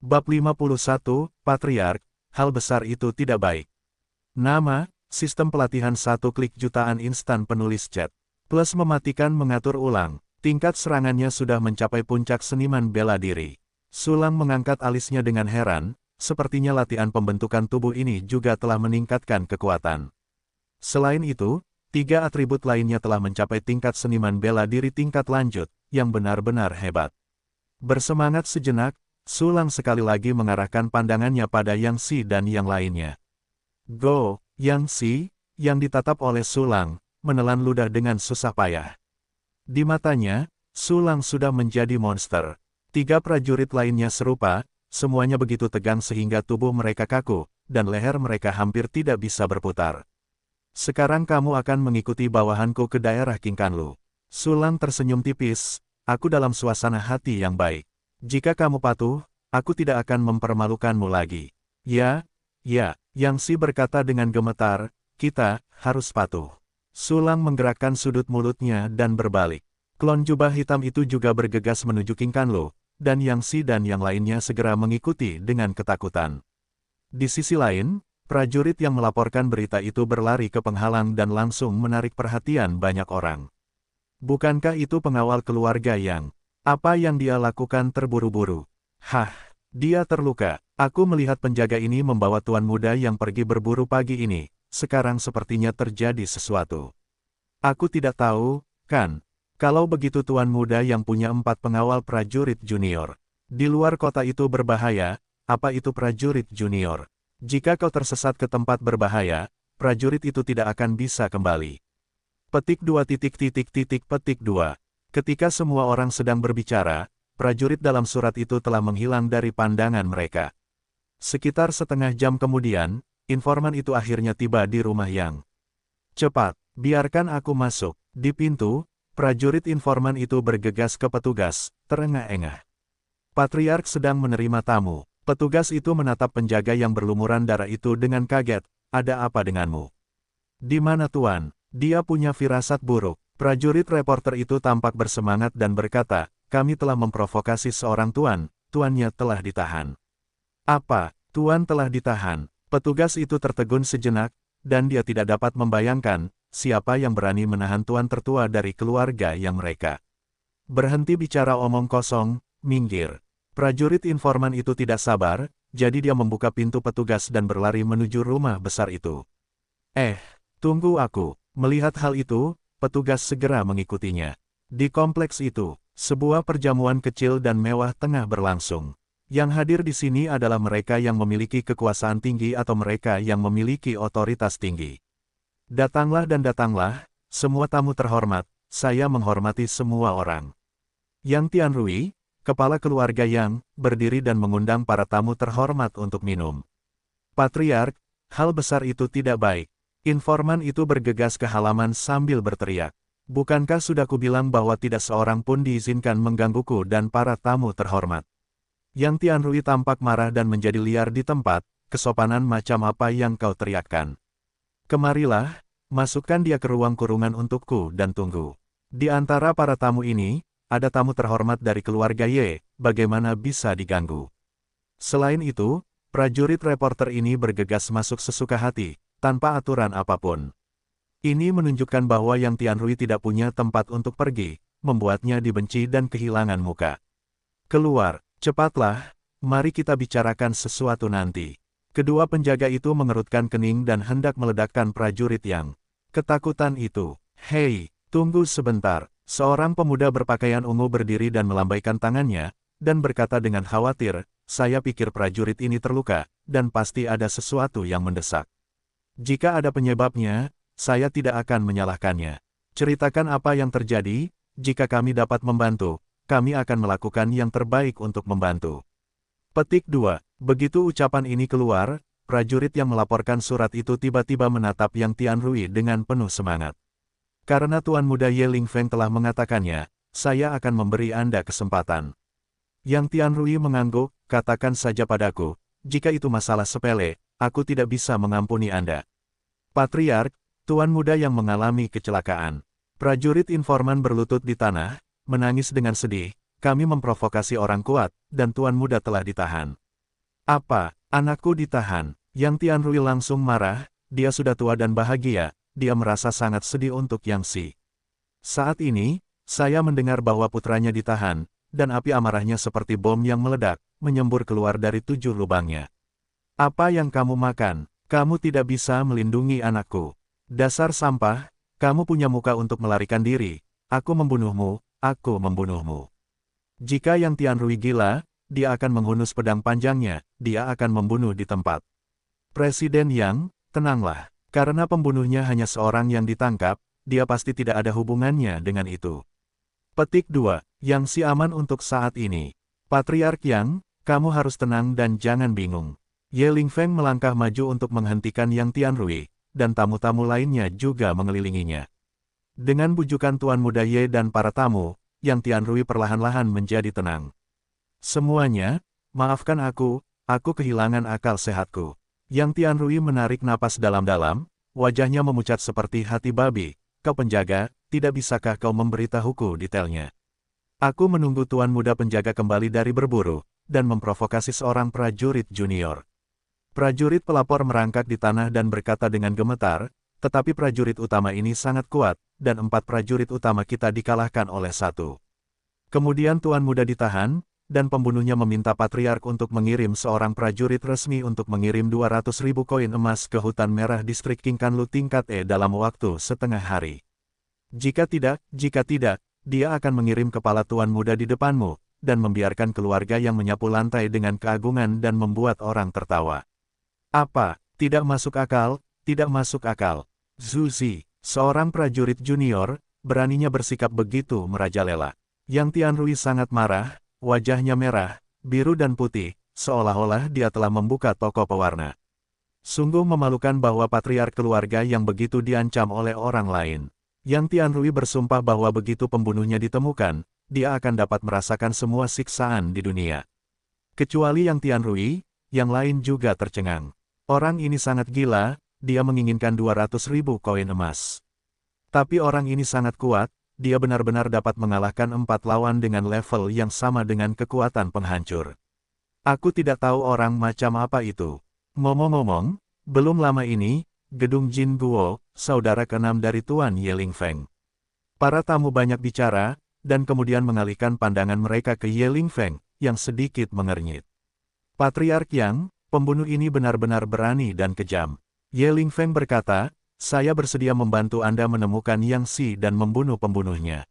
Bab 51, Patriark, hal besar itu tidak baik. Nama, sistem pelatihan 1 klik jutaan instan penulis chat. Plus mematikan mengatur ulang, tingkat serangannya sudah mencapai puncak seniman bela diri. Sulang mengangkat alisnya dengan heran, sepertinya latihan pembentukan tubuh ini juga telah meningkatkan kekuatan. Selain itu, 3 atribut lainnya telah mencapai tingkat seniman bela diri tingkat lanjut, yang benar-benar hebat. Bersemangat sejenak, Sulang sekali lagi mengarahkan pandangannya pada Yang Si dan yang lainnya. Go, Yang Si, yang ditatap oleh Sulang, menelan ludah dengan susah payah. Di matanya, Sulang sudah menjadi monster. 3 prajurit lainnya serupa, semuanya begitu tegang sehingga tubuh mereka kaku, dan leher mereka hampir tidak bisa berputar. Sekarang kamu akan mengikuti bawahanku ke daerah Kingkanlu. Sulang tersenyum tipis, aku dalam suasana hati yang baik. Jika kamu patuh, aku tidak akan mempermalukanmu lagi. Ya, Yang Si berkata dengan gemetar, kita harus patuh. Sulang menggerakkan sudut mulutnya dan berbalik. Klon jubah hitam itu juga bergegas menuju Kingkanlu, dan Yang Si dan yang lainnya segera mengikuti dengan ketakutan. Di sisi lain, prajurit yang melaporkan berita itu berlari ke penghalang dan langsung menarik perhatian banyak orang. Bukankah itu pengawal keluarga Yang? Apa yang dia lakukan terburu-buru? Hah, dia terluka. Aku melihat penjaga ini membawa tuan muda yang pergi berburu pagi ini. Sekarang sepertinya terjadi sesuatu. Aku tidak tahu, kan? Kalau begitu tuan muda yang punya 4 pengawal prajurit junior. Di luar kota itu berbahaya, apa itu prajurit junior? Jika kau tersesat ke tempat berbahaya, prajurit itu tidak akan bisa kembali. Petik 2 petik 2. Ketika semua orang sedang berbicara, prajurit dalam surat itu telah menghilang dari pandangan mereka. Sekitar setengah jam kemudian, informan itu akhirnya tiba di rumah Yang. Cepat, biarkan aku masuk. Di pintu, prajurit informan itu bergegas ke petugas, terengah-engah. Patriark sedang menerima tamu. Petugas itu menatap penjaga yang berlumuran darah itu dengan kaget. Ada apa denganmu? Di mana tuan? Dia punya firasat buruk. Prajurit reporter itu tampak bersemangat dan berkata, kami telah memprovokasi seorang tuan, tuannya telah ditahan. Apa, tuan telah ditahan? Petugas itu tertegun sejenak, dan dia tidak dapat membayangkan, siapa yang berani menahan tuan tertua dari keluarga yang mereka. Berhenti bicara omong kosong, minggir. Prajurit informan itu tidak sabar, jadi dia membuka pintu petugas dan berlari menuju rumah besar itu. Tunggu aku. Melihat hal itu, petugas segera mengikutinya. Di kompleks itu, sebuah perjamuan kecil dan mewah tengah berlangsung. Yang hadir di sini adalah mereka yang memiliki kekuasaan tinggi atau mereka yang memiliki otoritas tinggi. Datanglah dan datanglah, semua tamu terhormat, saya menghormati semua orang. Yang Tianrui, kepala keluarga Yang, berdiri dan mengundang para tamu terhormat untuk minum. Patriark, hal besar itu tidak baik. Informan itu bergegas ke halaman sambil berteriak. Bukankah sudah kubilang bahwa tidak seorang pun diizinkan menggangguku dan para tamu terhormat? Yang Tianrui tampak marah dan menjadi liar di tempat, kesopanan macam apa yang kau teriakkan? Kemarilah, masukkan dia ke ruang kurungan untukku dan tunggu. Di antara para tamu ini, ada tamu terhormat dari keluarga Ye, bagaimana bisa diganggu? Selain itu, prajurit reporter ini bergegas masuk sesuka hati, tanpa aturan apapun. Ini menunjukkan bahwa Yang Tianrui tidak punya tempat untuk pergi, membuatnya dibenci dan kehilangan muka. Keluar, cepatlah, mari kita bicarakan sesuatu nanti. Kedua penjaga itu mengerutkan kening dan hendak meledakkan prajurit Yang ketakutan itu. Hei, tunggu sebentar. Seorang pemuda berpakaian ungu berdiri dan melambaikan tangannya, dan berkata dengan khawatir, saya pikir prajurit ini terluka, dan pasti ada sesuatu yang mendesak. Jika ada penyebabnya, saya tidak akan menyalahkannya. Ceritakan apa yang terjadi, jika kami dapat membantu, kami akan melakukan yang terbaik untuk membantu. Petik 2. Begitu ucapan ini keluar, prajurit yang melaporkan surat itu tiba-tiba menatap Yang Tianrui dengan penuh semangat. Karena Tuan Muda Ye Lingfeng telah mengatakannya, saya akan memberi Anda kesempatan. Yang Tianrui mengangguk, katakan saja padaku, jika itu masalah sepele, aku tidak bisa mengampuni Anda. Patriark, tuan muda yang mengalami kecelakaan. Prajurit informan berlutut di tanah, menangis dengan sedih, kami memprovokasi orang kuat, dan tuan muda telah ditahan. Apa, anakku ditahan? Yang Tianrui langsung marah, dia sudah tua dan bahagia, dia merasa sangat sedih untuk Yang Si. Saat ini, saya mendengar bahwa putranya ditahan, dan api amarahnya seperti bom yang meledak, menyembur keluar dari 7 lubangnya. Apa yang kamu makan? Kamu tidak bisa melindungi anakku. Dasar sampah, kamu punya muka untuk melarikan diri. Aku membunuhmu, aku membunuhmu. Jika Yang Tianrui gila, dia akan menghunus pedang panjangnya, dia akan membunuh di tempat. Presiden Yang, tenanglah. Karena pembunuhnya hanya seorang yang ditangkap, dia pasti tidak ada hubungannya dengan itu. Petik 2. Yang Si aman untuk saat ini. Patriark Yang, kamu harus tenang dan jangan bingung. Ye Lingfeng melangkah maju untuk menghentikan Yang Tianrui, dan tamu-tamu lainnya juga mengelilinginya. Dengan bujukan Tuan Muda Ye dan para tamu, Yang Tianrui perlahan-lahan menjadi tenang. Semuanya, maafkan aku kehilangan akal sehatku. Yang Tianrui menarik napas dalam-dalam, wajahnya memucat seperti hati babi. Kau penjaga, tidak bisakah kau memberitahuku detailnya? Aku menunggu Tuan Muda Penjaga kembali dari berburu, dan memprovokasi seorang prajurit junior. Prajurit pelapor merangkak di tanah dan berkata dengan gemetar, tetapi prajurit utama ini sangat kuat, dan 4 prajurit utama kita dikalahkan oleh 1. Kemudian Tuan Muda ditahan, dan pembunuhnya meminta Patriark untuk mengirim seorang prajurit resmi untuk mengirim 200.000 koin emas ke hutan merah distrik Qingkanlu tingkat E dalam waktu setengah hari. Jika tidak, dia akan mengirim kepala Tuan Muda di depanmu, dan membiarkan keluarga yang menyapu lantai dengan keagungan dan membuat orang tertawa. Apa? Tidak masuk akal, tidak masuk akal. Zhu Zi, seorang prajurit junior, beraninya bersikap begitu merajalela. Yang Tianrui sangat marah, wajahnya merah, biru dan putih, seolah-olah dia telah membuka toko pewarna. Sungguh memalukan bahwa patriark keluarga yang begitu diancam oleh orang lain. Yang Tianrui bersumpah bahwa begitu pembunuhnya ditemukan, dia akan dapat merasakan semua siksaan di dunia. Kecuali Yang Tianrui, yang lain juga tercengang. Orang ini sangat gila, dia menginginkan 200.000 koin emas. Tapi orang ini sangat kuat, dia benar-benar dapat mengalahkan 4 lawan dengan level yang sama dengan kekuatan penghancur. Aku tidak tahu orang macam apa itu. Ngomong-ngomong, belum lama ini, gedung Jin Guo, saudara ke-6 dari Tuan Ye Lingfeng. Para tamu banyak bicara, dan kemudian mengalihkan pandangan mereka ke Ye Lingfeng, yang sedikit mengernyit. Patriark Yang, pembunuh ini benar-benar berani dan kejam. Ye Lingfeng berkata, saya bersedia membantu Anda menemukan Yang Si dan membunuh pembunuhnya.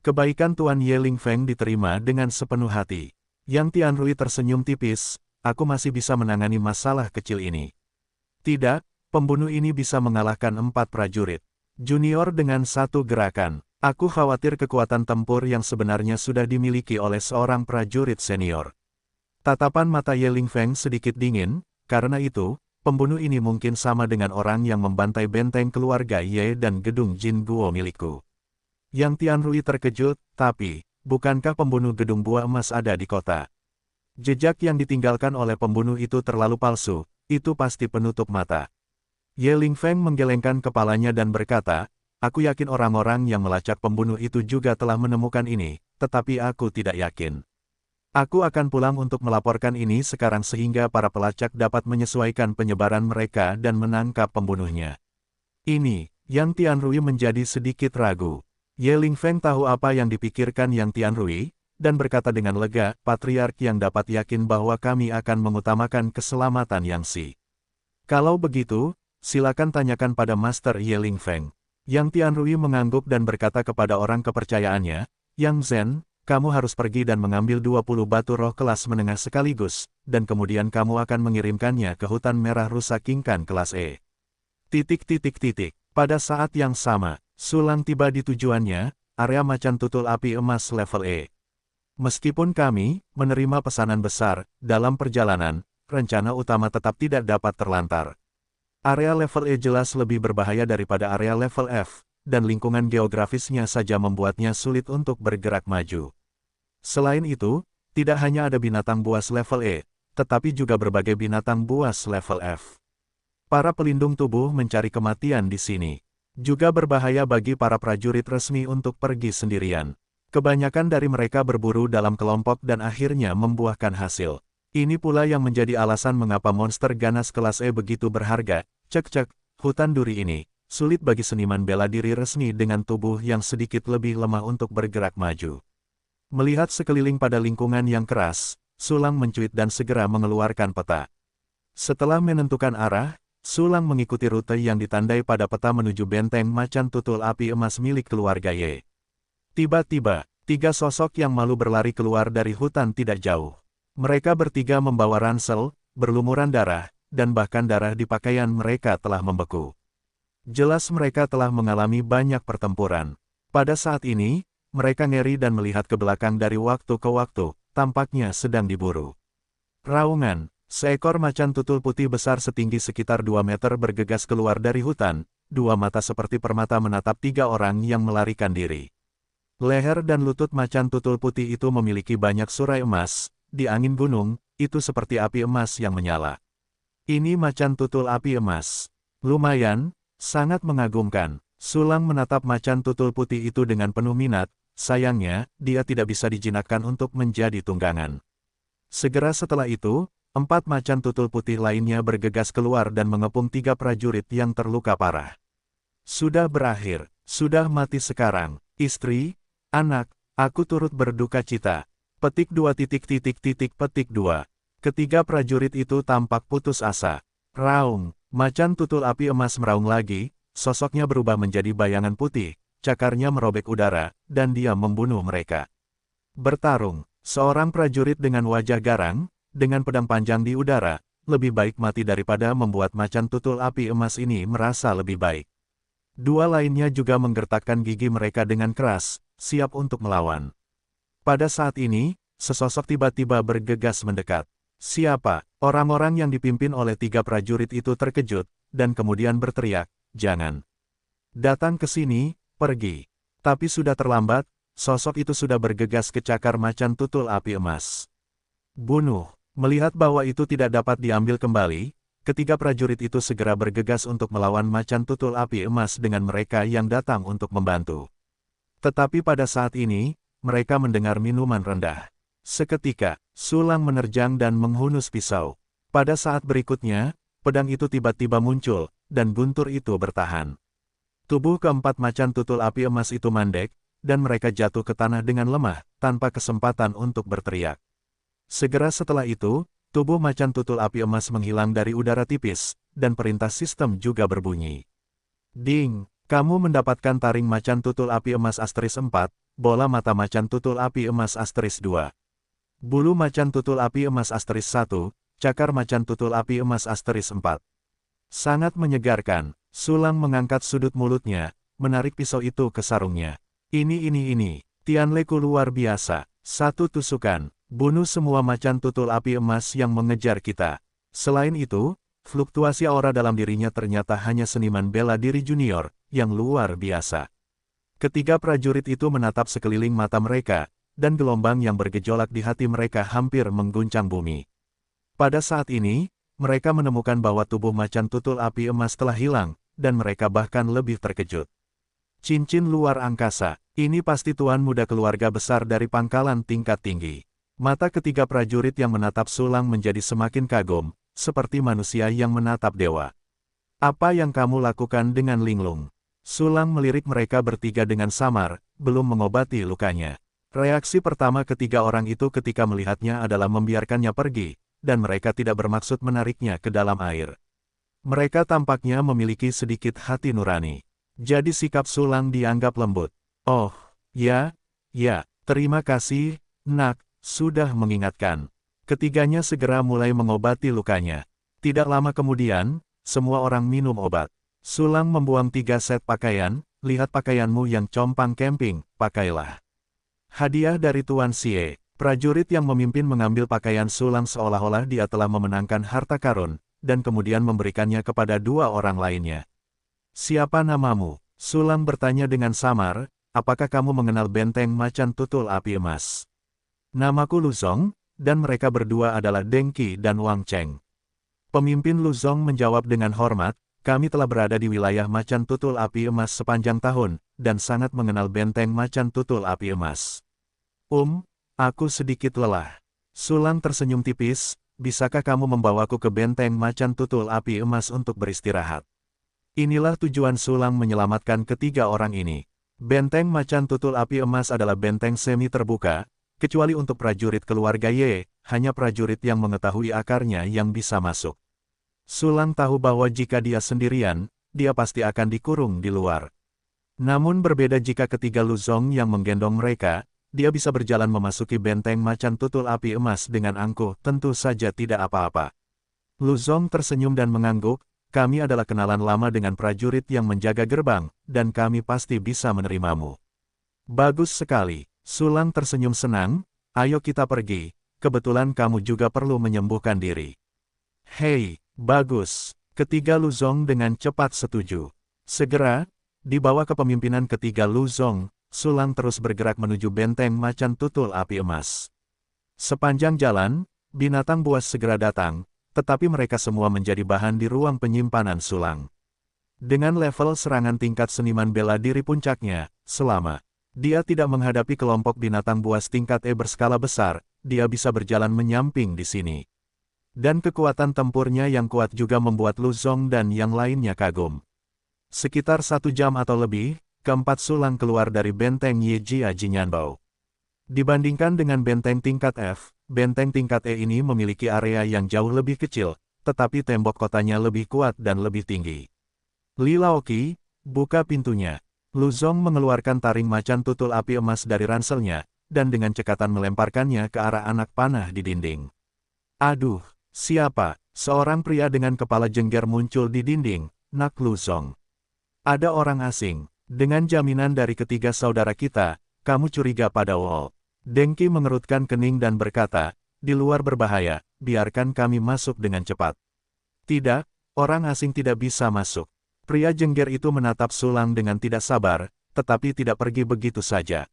Kebaikan Tuan Ye Lingfeng diterima dengan sepenuh hati. Yang Tianrui tersenyum tipis, aku masih bisa menangani masalah kecil ini. Tidak, pembunuh ini bisa mengalahkan 4 prajurit junior dengan 1 gerakan. Aku khawatir kekuatan tempur yang sebenarnya sudah dimiliki oleh seorang prajurit senior. Tatapan mata Ye Lingfeng sedikit dingin, karena itu, pembunuh ini mungkin sama dengan orang yang membantai benteng keluarga Ye dan gedung Jin Guo milikku. Yang Tianrui terkejut, tapi, bukankah pembunuh gedung buah emas ada di kota? Jejak yang ditinggalkan oleh pembunuh itu terlalu palsu, itu pasti penutup mata. Ye Lingfeng menggelengkan kepalanya dan berkata, aku yakin orang-orang yang melacak pembunuh itu juga telah menemukan ini, tetapi aku tidak yakin. Aku akan pulang untuk melaporkan ini sekarang sehingga para pelacak dapat menyesuaikan penyebaran mereka dan menangkap pembunuhnya. Ini, Yang Tianrui menjadi sedikit ragu. Ye Lingfeng tahu apa yang dipikirkan Yang Tianrui, dan berkata dengan lega, Patriark yang dapat yakin bahwa kami akan mengutamakan keselamatan Yang Si. Kalau begitu, silakan tanyakan pada Master Ye Lingfeng. Yang Tianrui mengangguk dan berkata kepada orang kepercayaannya, Yang Zhen, kamu harus pergi dan mengambil 20 batu roh kelas menengah sekaligus, dan kemudian kamu akan mengirimkannya ke hutan merah rusak Qingkan kelas E. Pada saat yang sama, Sulang tiba di tujuannya, area macan tutul api emas level E. Meskipun kami menerima pesanan besar dalam perjalanan, rencana utama tetap tidak dapat terlantar. Area level E jelas lebih berbahaya daripada area level F, dan lingkungan geografisnya saja membuatnya sulit untuk bergerak maju. Selain itu, tidak hanya ada binatang buas level E, tetapi juga berbagai binatang buas level F. Para pelindung tubuh mencari kematian di sini. Juga berbahaya bagi para prajurit resmi untuk pergi sendirian. Kebanyakan dari mereka berburu dalam kelompok dan akhirnya membuahkan hasil. Ini pula yang menjadi alasan mengapa monster ganas kelas E begitu berharga. Cek-cek, hutan duri ini, sulit bagi seniman bela diri resmi dengan tubuh yang sedikit lebih lemah untuk bergerak maju. Melihat sekeliling pada lingkungan yang keras, Sulang mencuit dan segera mengeluarkan peta. Setelah menentukan arah, Sulang mengikuti rute yang ditandai pada peta menuju benteng macan tutul api emas milik keluarga Ye. Tiba-tiba, 3 sosok yang malu berlari keluar dari hutan tidak jauh. Mereka bertiga membawa ransel, berlumuran darah, dan bahkan darah di pakaian mereka telah membeku. Jelas mereka telah mengalami banyak pertempuran. Pada saat ini, mereka ngeri dan melihat ke belakang dari waktu ke waktu, tampaknya sedang diburu. Raungan, seekor macan tutul putih besar setinggi sekitar 2 meter bergegas keluar dari hutan, 2 mata seperti permata menatap 3 orang yang melarikan diri. Leher dan lutut macan tutul putih itu memiliki banyak surai emas, di angin gunung, itu seperti api emas yang menyala. Ini macan tutul api emas. Lumayan, sangat mengagumkan. Sulang menatap macan tutul putih itu dengan penuh minat, sayangnya, dia tidak bisa dijinakkan untuk menjadi tunggangan. Segera setelah itu, 4 macan tutul putih lainnya bergegas keluar dan mengepung 3 prajurit yang terluka parah. Sudah berakhir, sudah mati sekarang, istri, anak, aku turut berduka cita. Petik 2 petik 2. Ketiga prajurit itu tampak putus asa. Raung, macan tutul api emas meraung lagi, sosoknya berubah menjadi bayangan putih, cakarnya merobek udara, dan dia membunuh mereka. Bertarung, seorang prajurit dengan wajah garang, dengan pedang panjang di udara, lebih baik mati daripada membuat macan tutul api emas ini merasa lebih baik. 2 lainnya juga menggertakkan gigi mereka dengan keras, siap untuk melawan. Pada saat ini, sesosok tiba-tiba bergegas mendekat. Siapa? Orang-orang yang dipimpin oleh 3 prajurit itu terkejut, dan kemudian berteriak, "Jangan datang ke sini, pergi." Tapi sudah terlambat, sosok itu sudah bergegas ke cakar macan tutul api emas. Bunuh. Melihat bahwa itu tidak dapat diambil kembali, ketiga prajurit itu segera bergegas untuk melawan macan tutul api emas dengan mereka yang datang untuk membantu. Tetapi pada saat ini, mereka mendengar minuman rendah. Seketika, Sulang menerjang dan menghunus pisau. Pada saat berikutnya, pedang itu tiba-tiba muncul, dan guntur itu bertahan. Tubuh keempat macan tutul api emas itu mandek, dan mereka jatuh ke tanah dengan lemah, tanpa kesempatan untuk berteriak. Segera setelah itu, tubuh macan tutul api emas menghilang dari udara tipis, dan perintah sistem juga berbunyi. Ding, kamu mendapatkan taring macan tutul api emas * 4, bola mata macan tutul api emas * 2. Bulu macan tutul api emas * 1, cakar macan tutul api emas * 4. Sangat menyegarkan, Sulang mengangkat sudut mulutnya, menarik pisau itu ke sarungnya. Ini, Tianleku luar biasa, 1 tusukan, bunuh semua macan tutul api emas yang mengejar kita. Selain itu, fluktuasi aura dalam dirinya ternyata hanya seniman bela diri junior, yang luar biasa. Ketiga prajurit itu menatap sekeliling mata mereka, dan gelombang yang bergejolak di hati mereka hampir mengguncang bumi. Pada saat ini, mereka menemukan bahwa tubuh macan tutul api emas telah hilang, dan mereka bahkan lebih terkejut. Cincin luar angkasa, ini pasti tuan muda keluarga besar dari pangkalan tingkat tinggi. Mata ketiga prajurit yang menatap Sulang menjadi semakin kagum, seperti manusia yang menatap dewa. Apa yang kamu lakukan dengan linglung? Sulang melirik mereka bertiga dengan samar, belum mengobati lukanya. Reaksi pertama ketiga orang itu ketika melihatnya adalah membiarkannya pergi, dan mereka tidak bermaksud menariknya ke dalam air. Mereka tampaknya memiliki sedikit hati nurani. Jadi sikap Sulang dianggap lembut. Oh, ya, terima kasih, nak, sudah mengingatkan. Ketiganya segera mulai mengobati lukanya. Tidak lama kemudian, semua orang minum obat. Sulang membuang 3 set pakaian, lihat pakaianmu yang compang camping, pakailah. Hadiah dari Tuan Xie. Prajurit yang memimpin mengambil pakaian Sulang seolah-olah dia telah memenangkan harta karun, dan kemudian memberikannya kepada 2 orang lainnya. Siapa namamu? Sulang bertanya dengan samar, apakah kamu mengenal benteng macan tutul api emas? Namaku Luzong, dan mereka berdua adalah Deng Qi dan Wang Cheng. Pemimpin Luzong menjawab dengan hormat, kami telah berada di wilayah macan tutul api emas sepanjang tahun, dan sangat mengenal benteng macan tutul api emas. Aku sedikit lelah. Sulang tersenyum tipis, bisakah kamu membawaku ke benteng macan tutul api emas untuk beristirahat? Inilah tujuan Sulang menyelamatkan ketiga orang ini. Benteng macan tutul api emas adalah benteng semi terbuka, kecuali untuk prajurit keluarga Ye, hanya prajurit yang mengetahui akarnya yang bisa masuk. Sulang tahu bahwa jika dia sendirian, dia pasti akan dikurung di luar. Namun berbeda jika ketiga Luzong yang menggendong mereka, dia bisa berjalan memasuki benteng macan tutul api emas dengan angkuh, tentu saja tidak apa-apa. Luzong tersenyum dan mengangguk, kami adalah kenalan lama dengan prajurit yang menjaga gerbang, dan kami pasti bisa menerimamu. Bagus sekali, Sulang tersenyum senang, ayo kita pergi, kebetulan kamu juga perlu menyembuhkan diri. Hei, bagus, ketiga Luzong dengan cepat setuju. Segera, di bawah kepemimpinan ketiga Luzong, Sulang terus bergerak menuju benteng macan tutul api emas. Sepanjang jalan, binatang buas segera datang, tetapi mereka semua menjadi bahan di ruang penyimpanan Sulang. Dengan level serangan tingkat seniman bela diri puncaknya, selama dia tidak menghadapi kelompok binatang buas tingkat E berskala besar, dia bisa berjalan menyamping di sini. Dan kekuatan tempurnya yang kuat juga membuat Luzong dan yang lainnya kagum. Sekitar 1 jam atau lebih, keempat Sulang keluar dari benteng Yejia Jinyanbao. Dibandingkan dengan benteng tingkat F, benteng tingkat E ini memiliki area yang jauh lebih kecil, tetapi tembok kotanya lebih kuat dan lebih tinggi. Li Laoqi, buka pintunya. Luzong mengeluarkan taring macan tutul api emas dari ranselnya, dan dengan cekatan melemparkannya ke arah anak panah di dinding. Aduh, siapa? Seorang pria dengan kepala jengger muncul di dinding, Nak Luzong. Ada orang asing. Dengan jaminan dari ketiga saudara kita, kamu curiga pada Wall. Dengki mengerutkan kening dan berkata, di luar berbahaya, biarkan kami masuk dengan cepat. Tidak, orang asing tidak bisa masuk. Pria jengger itu menatap Sulang dengan tidak sabar, tetapi tidak pergi begitu saja.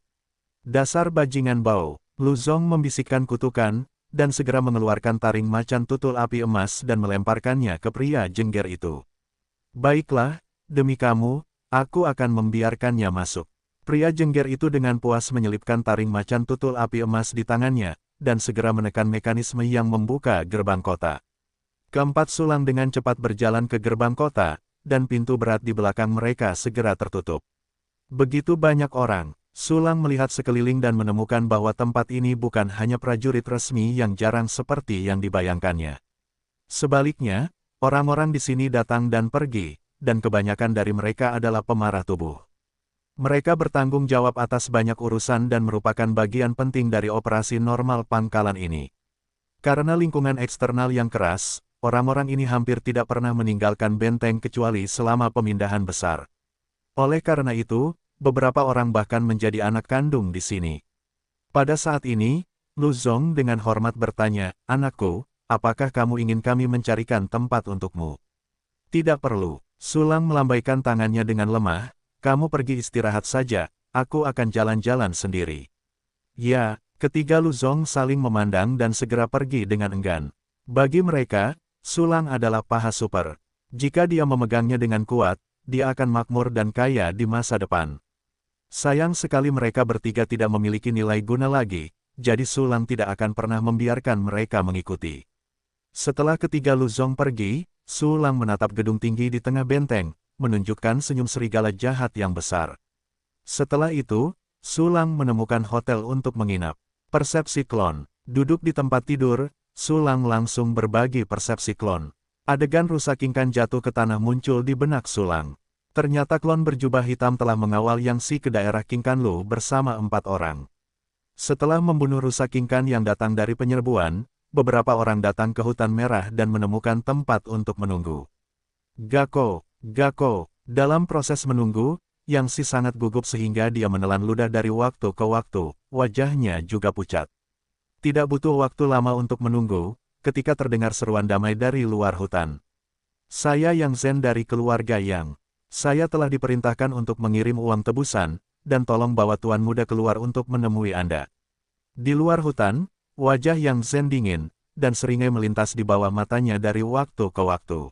Dasar bajingan bau, Luzong membisikkan kutukan, dan segera mengeluarkan taring macan tutul api emas dan melemparkannya ke pria jengger itu. Baiklah, demi kamu, aku akan membiarkannya masuk. Pria jengger itu dengan puas menyelipkan taring macan tutul api emas di tangannya, dan segera menekan mekanisme yang membuka gerbang kota. Keempat Sulang dengan cepat berjalan ke gerbang kota, dan pintu berat di belakang mereka segera tertutup. Begitu banyak orang, Sulang melihat sekeliling dan menemukan bahwa tempat ini bukan hanya prajurit resmi yang jarang seperti yang dibayangkannya. Sebaliknya, orang-orang di sini datang dan pergi, dan kebanyakan dari mereka adalah pemarah tubuh. Mereka bertanggung jawab atas banyak urusan dan merupakan bagian penting dari operasi normal pangkalan ini. Karena lingkungan eksternal yang keras, orang-orang ini hampir tidak pernah meninggalkan benteng kecuali selama pemindahan besar. Oleh karena itu, beberapa orang bahkan menjadi anak kandung di sini. Pada saat ini, Luzong dengan hormat bertanya, anakku, apakah kamu ingin kami mencarikan tempat untukmu? Tidak perlu. Sulang melambaikan tangannya dengan lemah, kamu pergi istirahat saja, aku akan jalan-jalan sendiri. Ya, ketiga Luzong saling memandang dan segera pergi dengan enggan. Bagi mereka, Sulang adalah paha super. Jika dia memegangnya dengan kuat, dia akan makmur dan kaya di masa depan. Sayang sekali mereka bertiga tidak memiliki nilai guna lagi, jadi Sulang tidak akan pernah membiarkan mereka mengikuti. Setelah ketiga Luzong pergi, Sulang menatap gedung tinggi di tengah benteng, menunjukkan senyum serigala jahat yang besar. Setelah itu, Sulang menemukan hotel untuk menginap. Persepsi klon. Duduk di tempat tidur, Sulang langsung berbagi persepsi klon. Adegan rusa King Khan jatuh ke tanah muncul di benak Sulang. Ternyata klon berjubah hitam telah mengawal Yang Si ke daerah King Khan Lu bersama 4 orang. Setelah membunuh rusa King Khan yang datang dari penyerbuan, beberapa orang datang ke hutan merah dan menemukan tempat untuk menunggu. Gako, dalam proses menunggu, Yang Si sangat gugup sehingga dia menelan ludah dari waktu ke waktu, wajahnya juga pucat. Tidak butuh waktu lama untuk menunggu, ketika terdengar seruan damai dari luar hutan. Saya Yang Zen dari keluarga Yang. Saya telah diperintahkan untuk mengirim uang tebusan, dan tolong bawa Tuan Muda keluar untuk menemui Anda. Di luar hutan, wajah Yang Zen dingin, dan seringai melintas di bawah matanya dari waktu ke waktu.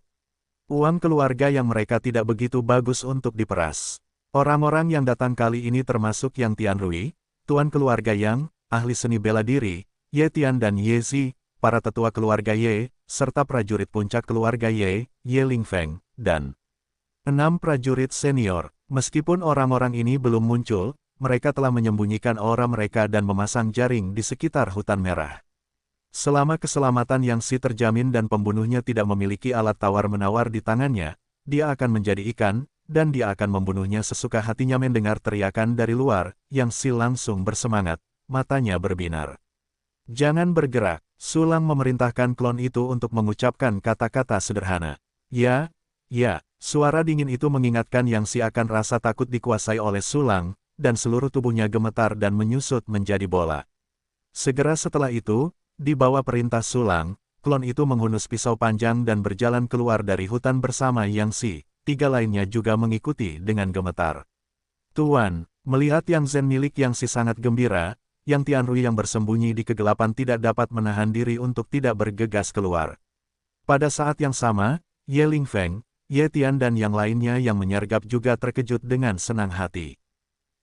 Uang keluarga yang mereka tidak begitu bagus untuk diperas. Orang-orang yang datang kali ini termasuk Yang Tianrui, Tuan keluarga Yang, ahli seni bela diri, Ye Tian dan Ye Zi, para tetua keluarga Ye, serta prajurit puncak keluarga Ye, Ye Lingfeng, dan 6 prajurit senior. Meskipun orang-orang ini belum muncul, mereka telah menyembunyikan aura mereka dan memasang jaring di sekitar hutan merah. Selama keselamatan Yang Si terjamin dan pembunuhnya tidak memiliki alat tawar-menawar di tangannya, dia akan menjadi ikan, dan dia akan membunuhnya sesuka hatinya. Mendengar teriakan dari luar, Yang Si langsung bersemangat, matanya berbinar. Jangan bergerak, Sulang memerintahkan klon itu untuk mengucapkan kata-kata sederhana. Ya, ya, suara dingin itu mengingatkan Yang Si akan rasa takut dikuasai oleh Sulang, dan seluruh tubuhnya gemetar dan menyusut menjadi bola. Segera setelah itu, di bawah perintah Sulang, klon itu menghunus pisau panjang dan berjalan keluar dari hutan bersama Yang Si. 3 lainnya juga mengikuti dengan gemetar. Tuan, melihat Yang Zhen milik Yang Si sangat gembira, Yang Tianrui yang bersembunyi di kegelapan tidak dapat menahan diri untuk tidak bergegas keluar. Pada saat yang sama, Ye Lingfeng, Ye Tian dan yang lainnya yang menyergap juga terkejut dengan senang hati.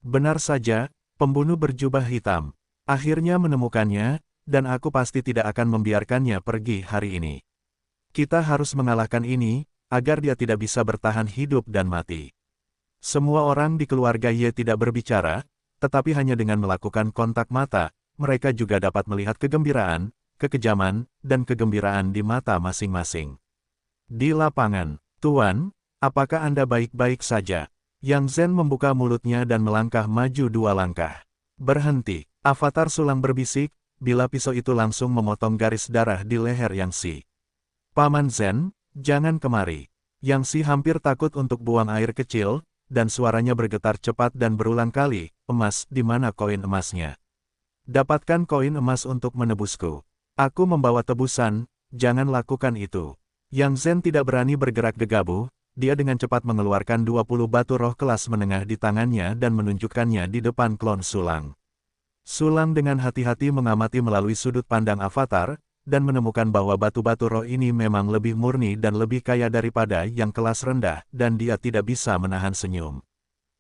Benar saja, pembunuh berjubah hitam. Akhirnya menemukannya, dan aku pasti tidak akan membiarkannya pergi hari ini. Kita harus mengalahkan ini, agar dia tidak bisa bertahan hidup dan mati. Semua orang di keluarga Ye tidak berbicara, tetapi hanya dengan melakukan kontak mata, mereka juga dapat melihat kegembiraan, kekejaman, dan kegembiraan di mata masing-masing. Di lapangan, Tuan, apakah Anda baik-baik saja? Yang Zhen membuka mulutnya dan melangkah maju 2 langkah. Berhenti, avatar Sulang berbisik, bila pisau itu langsung memotong garis darah di leher Yang Si. Paman Zhen, jangan kemari. Yang Si hampir takut untuk buang air kecil, dan suaranya bergetar cepat dan berulang kali, emas, di mana koin emasnya? Dapatkan koin emas untuk menebusku. Aku membawa tebusan, jangan lakukan itu. Yang Zhen tidak berani bergerak gegabah, dia dengan cepat mengeluarkan 20 batu roh kelas menengah di tangannya dan menunjukkannya di depan klon Sulang. Sulang dengan hati-hati mengamati melalui sudut pandang avatar, dan menemukan bahwa batu-batu roh ini memang lebih murni dan lebih kaya daripada yang kelas rendah, dan dia tidak bisa menahan senyum.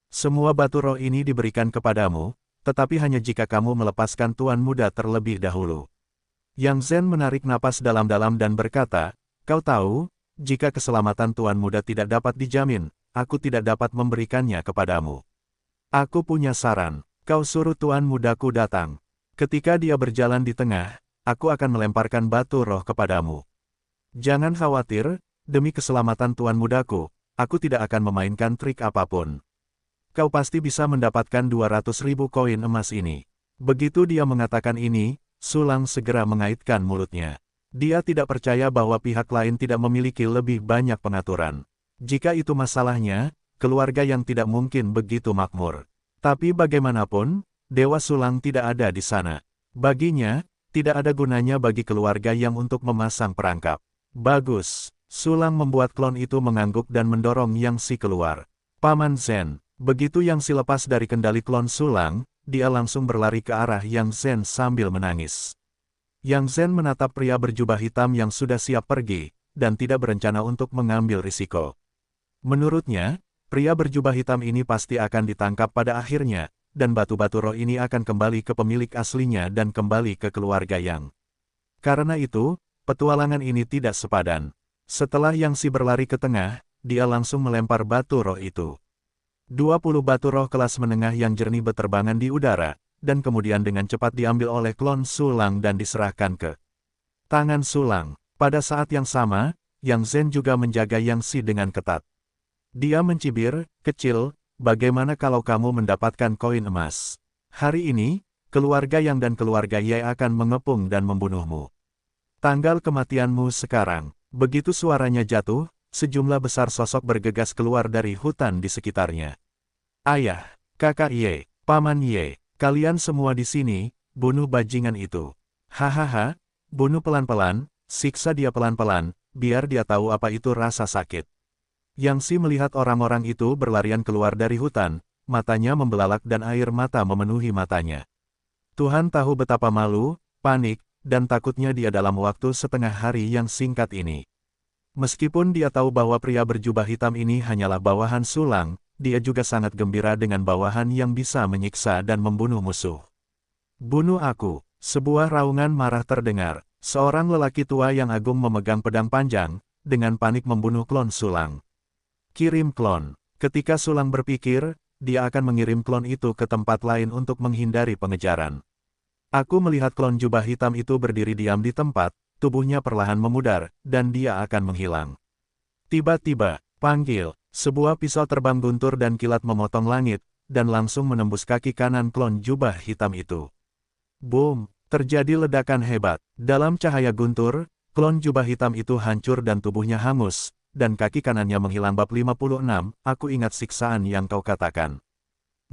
Semua batu roh ini diberikan kepadamu, tetapi hanya jika kamu melepaskan Tuan Muda terlebih dahulu. Yang Zhen menarik napas dalam-dalam dan berkata, kau tahu, jika keselamatan Tuan Muda tidak dapat dijamin, aku tidak dapat memberikannya kepadamu. Aku punya saran. Kau suruh Tuan Mudaku datang. Ketika dia berjalan di tengah, aku akan melemparkan batu roh kepadamu. Jangan khawatir, demi keselamatan Tuan Mudaku, aku tidak akan memainkan trik apapun. Kau pasti bisa mendapatkan 200.000 koin emas ini. Begitu dia mengatakan ini, Sulang segera mengaitkan mulutnya. Dia tidak percaya bahwa pihak lain tidak memiliki lebih banyak pengaturan. Jika itu masalahnya, keluarga yang tidak mungkin begitu makmur. Tapi bagaimanapun, Dewa Sulang tidak ada di sana. Baginya, tidak ada gunanya bagi keluarga yang untuk memasang perangkap. Bagus. Sulang membuat klon itu mengangguk dan mendorong Yang Si keluar. Paman Zhen, begitu Yang Si lepas dari kendali klon Sulang, dia langsung berlari ke arah Yang Zhen sambil menangis. Yang Zhen menatap pria berjubah hitam yang sudah siap pergi, dan tidak berencana untuk mengambil risiko. Menurutnya, pria berjubah hitam ini pasti akan ditangkap pada akhirnya, dan batu-batu roh ini akan kembali ke pemilik aslinya dan kembali ke keluarga Yang. Karena itu, petualangan ini tidak sepadan. Setelah Yang Si berlari ke tengah, dia langsung melempar batu roh itu. 20 batu roh kelas menengah yang jernih berterbangan di udara, dan kemudian dengan cepat diambil oleh klon Sulang dan diserahkan ke tangan Sulang. Pada saat yang sama, Yang Zhen juga menjaga Yang Si dengan ketat. Dia mencibir, kecil, bagaimana kalau kamu mendapatkan koin emas? Hari ini, keluarga Yang dan keluarga Ye akan mengepung dan membunuhmu. Tanggal kematianmu sekarang. Begitu suaranya jatuh, sejumlah besar sosok bergegas keluar dari hutan di sekitarnya. Ayah, kakak Ye, paman Ye, kalian semua di sini, bunuh bajingan itu. Hahaha, bunuh pelan-pelan, siksa dia pelan-pelan, biar dia tahu apa itu rasa sakit. Yang Si melihat orang-orang itu berlarian keluar dari hutan, matanya membelalak dan air mata memenuhi matanya. Tuhan tahu betapa malu, panik, dan takutnya dia dalam waktu setengah hari yang singkat ini. Meskipun dia tahu bahwa pria berjubah hitam ini hanyalah bawahan Sulang, dia juga sangat gembira dengan bawahan yang bisa menyiksa dan membunuh musuh. Bunuh aku, sebuah raungan marah terdengar. Seorang lelaki tua yang agung memegang pedang panjang, dengan panik membunuh klon Sulang. Kirim klon. Ketika Sulang berpikir, dia akan mengirim klon itu ke tempat lain untuk menghindari pengejaran. Aku melihat klon jubah hitam itu berdiri diam di tempat, tubuhnya perlahan memudar, dan dia akan menghilang. Tiba-tiba, panggil, sebuah pisau terbang guntur dan kilat memotong langit, dan langsung menembus kaki kanan klon jubah hitam itu. Boom! Terjadi ledakan hebat. Dalam cahaya guntur, klon jubah hitam itu hancur dan tubuhnya hangus, dan kaki kanannya menghilang. Bab 56, aku ingat siksaan yang kau katakan.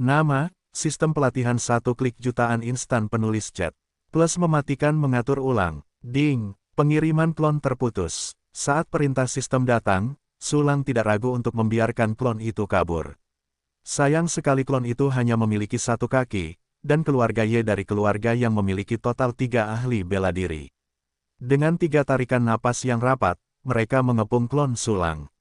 Nama, sistem pelatihan 1 klik jutaan instan penulis chat. Plus mematikan mengatur ulang. Ding, pengiriman klon terputus. Saat perintah sistem datang, Sulang tidak ragu untuk membiarkan klon itu kabur. Sayang sekali klon itu hanya memiliki 1 kaki, dan keluarga Y dari keluarga yang memiliki total 3 ahli bela diri. Dengan 3 tarikan napas yang rapat, mereka mengepung klon Sulang.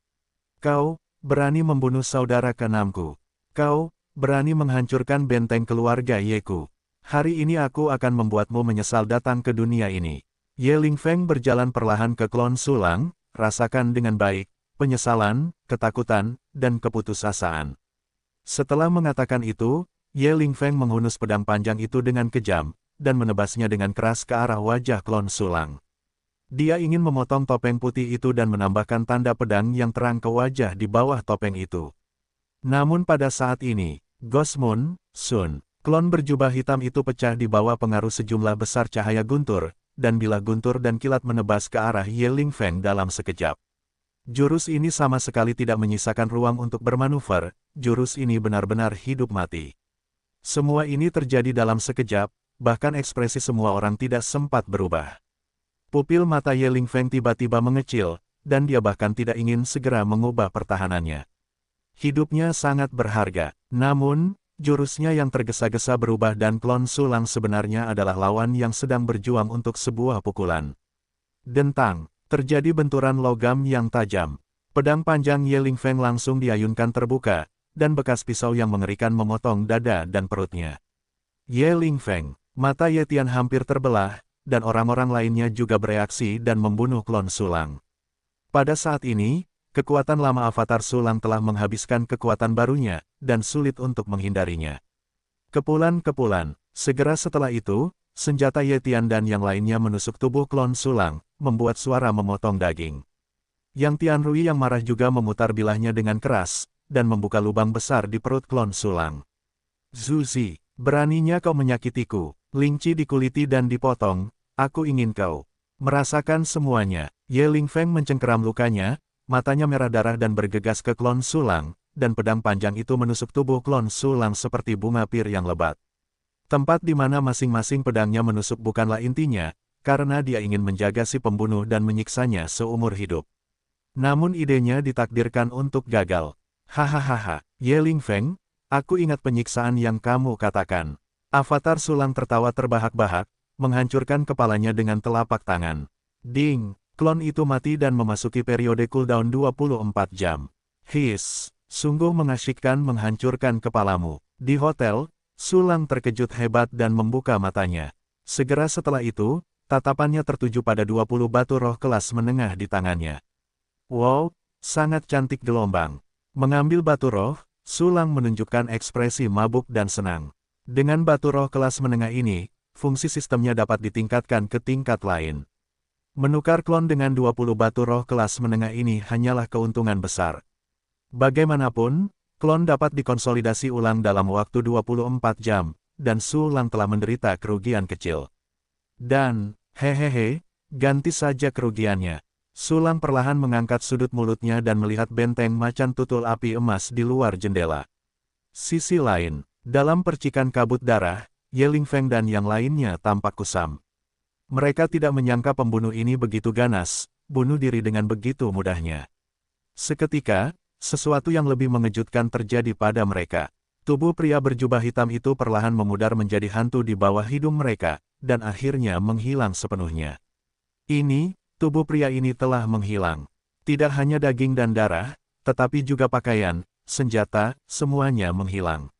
Kau berani membunuh saudara keenamku. Kau berani menghancurkan benteng keluarga Yeku. Hari ini aku akan membuatmu menyesal datang ke dunia ini. Ye Lingfeng berjalan perlahan ke klon Sulang, rasakan dengan baik, penyesalan, ketakutan, dan keputusasaan. Setelah mengatakan itu, Ye Lingfeng menghunus pedang panjang itu dengan kejam, dan menebasnya dengan keras ke arah wajah klon Sulang. Dia ingin memotong topeng putih itu dan menambahkan tanda pedang yang terang ke wajah di bawah topeng itu. Namun pada saat ini, Ghost Moon, Sun, klon berjubah hitam itu pecah di bawah pengaruh sejumlah besar cahaya guntur, dan bilah guntur dan kilat menebas ke arah Ye Lingfeng dalam sekejap. Jurus ini sama sekali tidak menyisakan ruang untuk bermanuver, jurus ini benar-benar hidup mati. Semua ini terjadi dalam sekejap, bahkan ekspresi semua orang tidak sempat berubah. Pupil mata Ye Lingfeng tiba-tiba mengecil, dan dia bahkan tidak ingin segera mengubah pertahanannya. Hidupnya sangat berharga, namun, jurusnya yang tergesa-gesa berubah dan klon Sulang sebenarnya adalah lawan yang sedang berjuang untuk sebuah pukulan. Dentang, terjadi benturan logam yang tajam. Pedang panjang Ye Lingfeng langsung diayunkan terbuka, dan bekas pisau yang mengerikan memotong dada dan perutnya. Ye Lingfeng, mata Ye Tian hampir terbelah, dan orang-orang lainnya juga bereaksi dan membunuh klon Sulang. Pada saat ini, kekuatan lama avatar Sulang telah menghabiskan kekuatan barunya, dan sulit untuk menghindarinya. Kepulan-kepulan, segera setelah itu, senjata Ye Tian dan yang lainnya menusuk tubuh klon Sulang, membuat suara memotong daging. Yang Tianrui yang marah juga memutar bilahnya dengan keras, dan membuka lubang besar di perut klon Sulang. Zuzi, beraninya kau menyakitiku, Lingci dikuliti dan dipotong, aku ingin kau merasakan semuanya. Ye Lingfeng mencengkeram lukanya, matanya merah darah dan bergegas ke klon Sulang, dan pedang panjang itu menusuk tubuh klon Sulang seperti bunga pir yang lebat. Tempat di mana masing-masing pedangnya menusuk bukanlah intinya, karena dia ingin menjaga si pembunuh dan menyiksanya seumur hidup. Namun idenya ditakdirkan untuk gagal. Hahaha, Ye Lingfeng, aku ingat penyiksaan yang kamu katakan. Avatar Sulang tertawa terbahak-bahak, menghancurkan kepalanya dengan telapak tangan. Ding, klon itu mati dan memasuki periode cooldown 24 jam. His, sungguh mengasyikkan menghancurkan kepalamu. Di hotel, Sulang terkejut hebat dan membuka matanya. Segera setelah itu, tatapannya tertuju pada 20 batu roh kelas menengah di tangannya. Wow, sangat cantik gelombang. Mengambil batu roh, Sulang menunjukkan ekspresi mabuk dan senang. Dengan batu roh kelas menengah ini, fungsi sistemnya dapat ditingkatkan ke tingkat lain. Menukar klon dengan 20 batu roh kelas menengah ini hanyalah keuntungan besar. Bagaimanapun, klon dapat dikonsolidasi ulang dalam waktu 24 jam, dan Sulang telah menderita kerugian kecil. Dan, hehehe, ganti saja kerugiannya. Sulang perlahan mengangkat sudut mulutnya dan melihat benteng macan tutul api emas di luar jendela. Sisi lain, dalam percikan kabut darah, Ye Lingfeng dan yang lainnya tampak kusam. Mereka tidak menyangka pembunuh ini begitu ganas, bunuh diri dengan begitu mudahnya. Seketika, sesuatu yang lebih mengejutkan terjadi pada mereka. Tubuh pria berjubah hitam itu perlahan memudar menjadi hantu di bawah hidung mereka, dan akhirnya menghilang sepenuhnya. Ini, tubuh pria ini telah menghilang. Tidak hanya daging dan darah, tetapi juga pakaian, senjata, semuanya menghilang.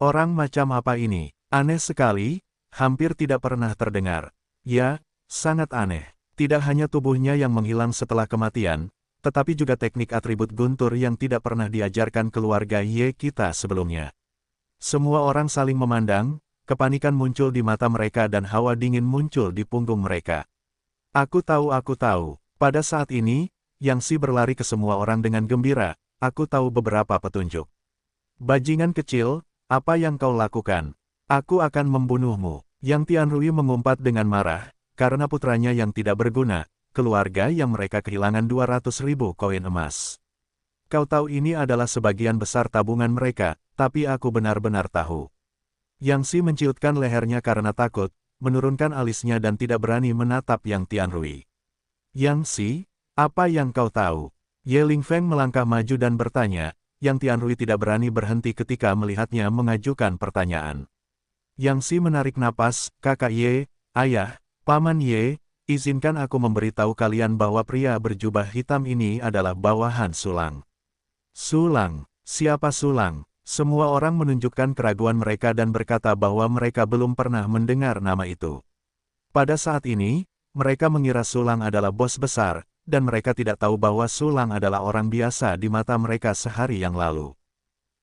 Orang macam apa ini? Aneh sekali, hampir tidak pernah terdengar. Ya, Sangat aneh. Tidak hanya tubuhnya yang menghilang setelah kematian, tetapi juga teknik atribut guntur yang tidak pernah diajarkan keluarga Ye kita sebelumnya. Semua orang saling memandang, kepanikan muncul di mata mereka dan hawa dingin muncul di punggung mereka. Aku tahu. Pada saat ini, Yang Si berlari ke semua orang dengan gembira, aku tahu beberapa petunjuk. Bajingan kecil, apa yang kau lakukan? Aku akan membunuhmu. Yang Tianrui mengumpat dengan marah, karena putranya yang tidak berguna, keluarga yang mereka kehilangan 200.000 koin emas. Kau tahu ini adalah sebagian besar tabungan mereka, tapi aku benar-benar tahu. Yang Si menciutkan lehernya karena takut, menurunkan alisnya dan tidak berani menatap Yang Tianrui. Yang Si, apa yang kau tahu? Ye Lingfeng melangkah maju dan bertanya, Yang Tianrui tidak berani berhenti ketika melihatnya mengajukan pertanyaan. Yang Si menarik napas, kakak Ye, ayah, paman Ye, izinkan aku memberitahu kalian bahwa pria berjubah hitam ini adalah bawahan Sulang. Sulang, siapa Sulang? Semua orang menunjukkan keraguan mereka dan berkata bahwa mereka belum pernah mendengar nama itu. Pada saat ini, mereka mengira Sulang adalah bos besar, dan mereka tidak tahu bahwa Sulang adalah orang biasa di mata mereka sehari yang lalu.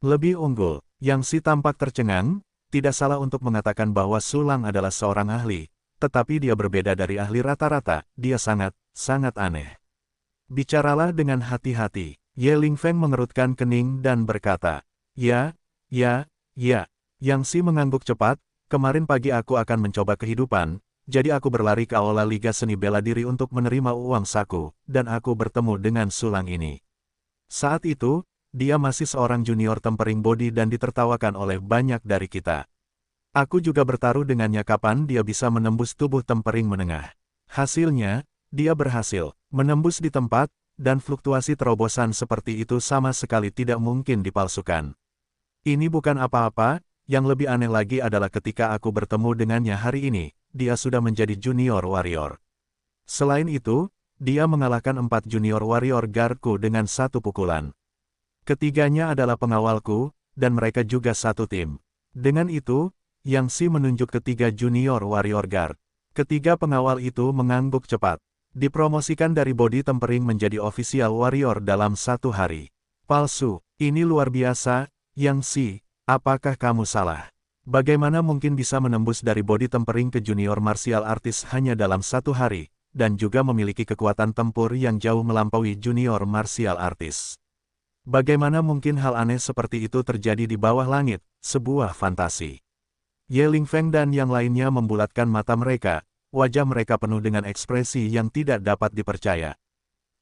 Lebih unggul, Yang Si tampak tercengang, tidak salah untuk mengatakan bahwa Sulang adalah seorang ahli, tetapi dia berbeda dari ahli rata-rata, dia sangat aneh. Bicaralah dengan hati-hati. Ye Lingfeng mengerutkan kening dan berkata, ya. Yang Si mengangguk cepat, kemarin pagi aku akan mencoba kehidupan, jadi aku berlari ke aula Liga Seni Bela Diri untuk menerima uang saku, dan aku bertemu dengan Sulang ini. Saat itu, dia masih seorang junior tempering body dan ditertawakan oleh banyak dari kita. Aku juga bertaruh dengannya kapan dia bisa menembus tubuh tempering menengah. Hasilnya, dia berhasil menembus di tempat, dan fluktuasi terobosan seperti itu sama sekali tidak mungkin dipalsukan. Ini bukan apa-apa, yang lebih aneh lagi adalah ketika aku bertemu dengannya hari ini, dia sudah menjadi junior warrior. Selain itu, dia mengalahkan 4 junior warrior guardku dengan satu pukulan. Ketiganya adalah pengawalku, dan mereka juga satu tim. Dengan itu, Yang Si menunjuk ketiga junior warrior guard. Ketiga pengawal itu mengangguk cepat. Dipromosikan dari body tempering menjadi official warrior dalam 1 hari. Palsu, ini luar biasa, Yang Si, apakah kamu salah? Bagaimana mungkin bisa menembus dari body tempering ke junior martial artist hanya dalam 1 hari, dan juga memiliki kekuatan tempur yang jauh melampaui junior martial artist? Bagaimana mungkin hal aneh seperti itu terjadi di bawah langit, sebuah fantasi? Ye Lingfeng dan yang lainnya membulatkan mata mereka, wajah mereka penuh dengan ekspresi yang tidak dapat dipercaya.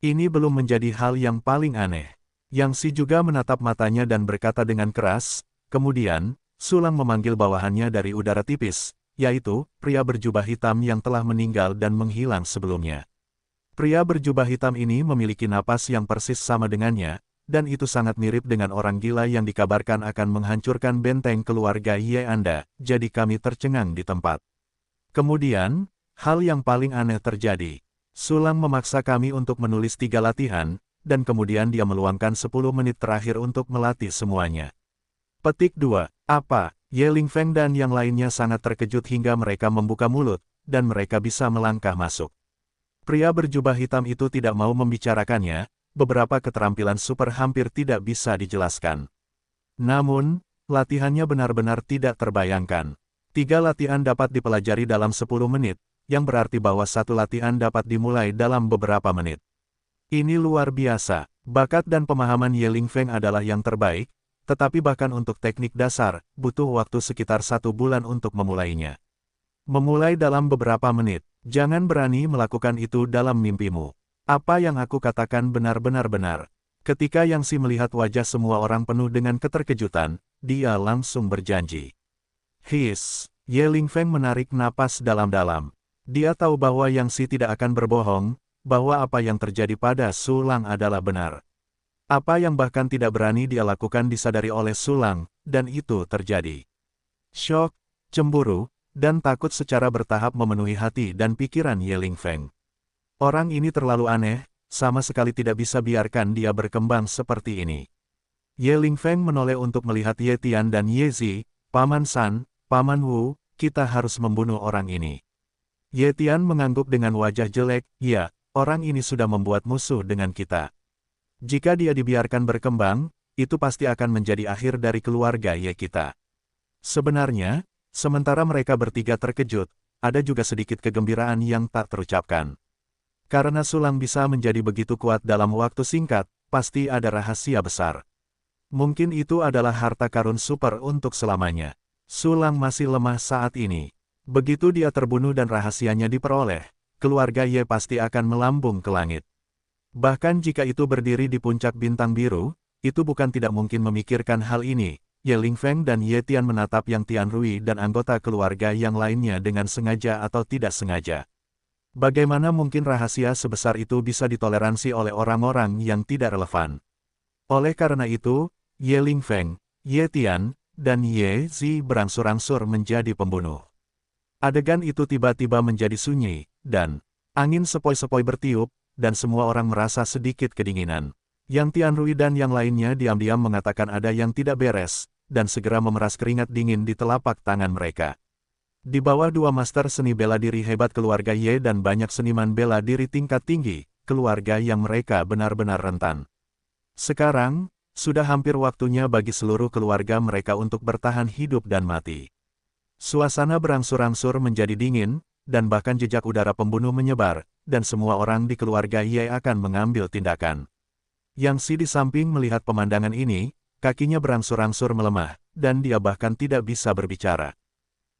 Ini belum menjadi hal yang paling aneh. Yang Si juga menatap matanya dan berkata dengan keras, kemudian, Sulang memanggil bawahannya dari udara tipis, yaitu, pria berjubah hitam yang telah meninggal dan menghilang sebelumnya. Pria berjubah hitam ini memiliki napas yang persis sama dengannya, dan itu sangat mirip dengan orang gila yang dikabarkan akan menghancurkan benteng keluarga Ye Anda, jadi kami tercengang di tempat. Kemudian, hal yang paling aneh terjadi. Sulang memaksa kami untuk menulis 3 latihan, dan kemudian dia meluangkan 10 menit terakhir untuk melatih semuanya. Petik 2. Apa? Ye Lingfeng dan yang lainnya sangat terkejut hingga mereka membuka mulut, dan mereka bisa melangkah masuk. Pria berjubah hitam itu tidak mau membicarakannya, beberapa keterampilan super hampir tidak bisa dijelaskan. Namun, latihannya benar-benar tidak terbayangkan. 3 latihan dapat dipelajari dalam 10 menit, yang berarti bahwa 1 latihan dapat dimulai dalam beberapa menit. Ini luar biasa. Bakat dan pemahaman Ye Lingfeng adalah yang terbaik, tetapi bahkan untuk teknik dasar, butuh waktu sekitar 1 bulan untuk memulainya. Memulai dalam beberapa menit. Jangan berani melakukan itu dalam mimpimu. Apa yang aku katakan benar-benar benar. Ketika Yang Si melihat wajah semua orang penuh dengan keterkejutan, dia langsung berjanji. Ye Lingfeng menarik napas dalam-dalam. Dia tahu bahwa Yang Si tidak akan berbohong, bahwa apa yang terjadi pada Sulang adalah benar. Apa yang bahkan tidak berani dia lakukan disadari oleh Sulang, dan itu terjadi. Syok, cemburu, dan takut secara bertahap memenuhi hati dan pikiran Ye Lingfeng. Orang ini terlalu aneh, sama sekali tidak bisa biarkan dia berkembang seperti ini. Ye Lingfeng menoleh untuk melihat Ye Tian dan Ye Zi, Paman San, Paman Wu, kita harus membunuh orang ini. Ye Tian mengangguk dengan wajah jelek, ya, orang ini sudah membuat musuh dengan kita. Jika dia dibiarkan berkembang, itu pasti akan menjadi akhir dari keluarga Ye kita. Sebenarnya, sementara mereka bertiga terkejut, ada juga sedikit kegembiraan yang tak terucapkan. Karena Sulang bisa menjadi begitu kuat dalam waktu singkat, pasti ada rahasia besar. Mungkin itu adalah harta karun super untuk selamanya. Sulang masih lemah saat ini. Begitu dia terbunuh dan rahasianya diperoleh, keluarga Ye pasti akan melambung ke langit. Bahkan jika itu berdiri di puncak bintang biru, itu bukan tidak mungkin memikirkan hal ini. Ye Lingfeng dan Ye Tian menatap Yang Tianrui dan anggota keluarga yang lainnya dengan sengaja atau tidak sengaja. Bagaimana mungkin rahasia sebesar itu bisa ditoleransi oleh orang-orang yang tidak relevan? Oleh karena itu, Ye Lingfeng, Ye Tian, dan Ye Zi berangsur-angsur menjadi pembunuh. Adegan itu tiba-tiba menjadi sunyi, dan angin sepoi-sepoi bertiup, dan semua orang merasa sedikit kedinginan. Yang Tianrui dan yang lainnya diam-diam mengatakan ada yang tidak beres, dan segera memeras keringat dingin di telapak tangan mereka. Di bawah dua master seni bela diri hebat keluarga Ye dan banyak seniman bela diri tingkat tinggi, keluarga yang mereka benar-benar rentan. Sekarang, sudah hampir waktunya bagi seluruh keluarga mereka untuk bertahan hidup dan mati. Suasana berangsur-angsur menjadi dingin, dan bahkan jejak udara pembunuh menyebar, dan semua orang di keluarga Ye akan mengambil tindakan. Yang Si di samping melihat pemandangan ini, kakinya berangsur-angsur melemah, dan dia bahkan tidak bisa berbicara.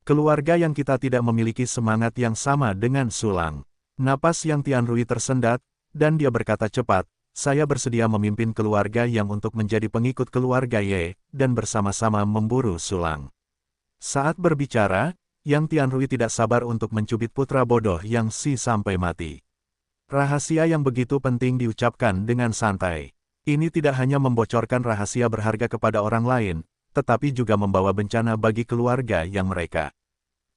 Keluarga yang kita tidak memiliki semangat yang sama dengan Sulang. Napas Yang Tianrui tersendat, dan dia berkata cepat, saya bersedia memimpin keluarga yang untuk menjadi pengikut keluarga Ye, dan bersama-sama memburu Sulang. Saat berbicara, Yang Tianrui tidak sabar untuk mencubit putra bodoh Yang Si sampai mati. Rahasia yang begitu penting diucapkan dengan santai. Ini tidak hanya membocorkan rahasia berharga kepada orang lain, tetapi juga membawa bencana bagi keluarga yang mereka.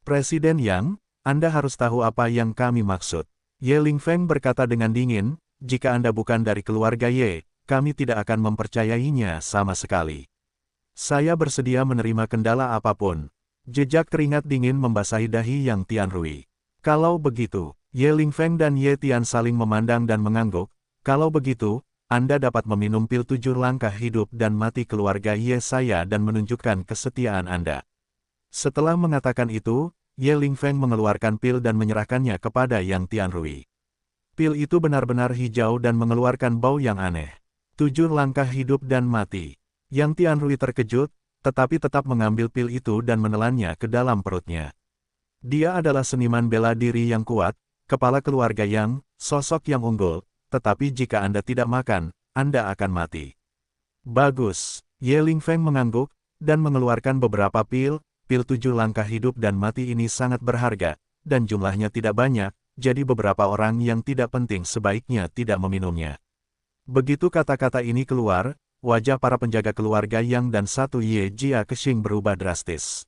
Presiden Yang, Anda harus tahu apa yang kami maksud. Ye Lingfeng berkata dengan dingin, jika Anda bukan dari keluarga Ye, kami tidak akan mempercayainya sama sekali. Saya bersedia menerima kendala apapun. Jejak keringat dingin membasahi dahi Yang Tianrui. Kalau begitu, Ye Lingfeng dan Ye Tian saling memandang dan mengangguk. Kalau begitu, Anda dapat meminum pil 7 langkah hidup dan mati keluarga Ye saya dan menunjukkan kesetiaan Anda. Setelah mengatakan itu, Ye Lingfeng mengeluarkan pil dan menyerahkannya kepada Yang Tianrui. Pil itu benar-benar hijau dan mengeluarkan bau yang aneh. 7 langkah hidup dan mati. Yang Tianrui terkejut, tetapi tetap mengambil pil itu dan menelannya ke dalam perutnya. Dia adalah seniman bela diri yang kuat, kepala keluarga Yang, sosok yang unggul, tetapi jika Anda tidak makan, Anda akan mati. Bagus, Ye Lingfeng mengangguk, dan mengeluarkan beberapa pil 7 langkah hidup dan mati ini sangat berharga, dan jumlahnya tidak banyak, jadi beberapa orang yang tidak penting sebaiknya tidak meminumnya. Begitu kata-kata ini keluar, wajah para penjaga keluarga Yang dan satu Ye Jia Kexing berubah drastis.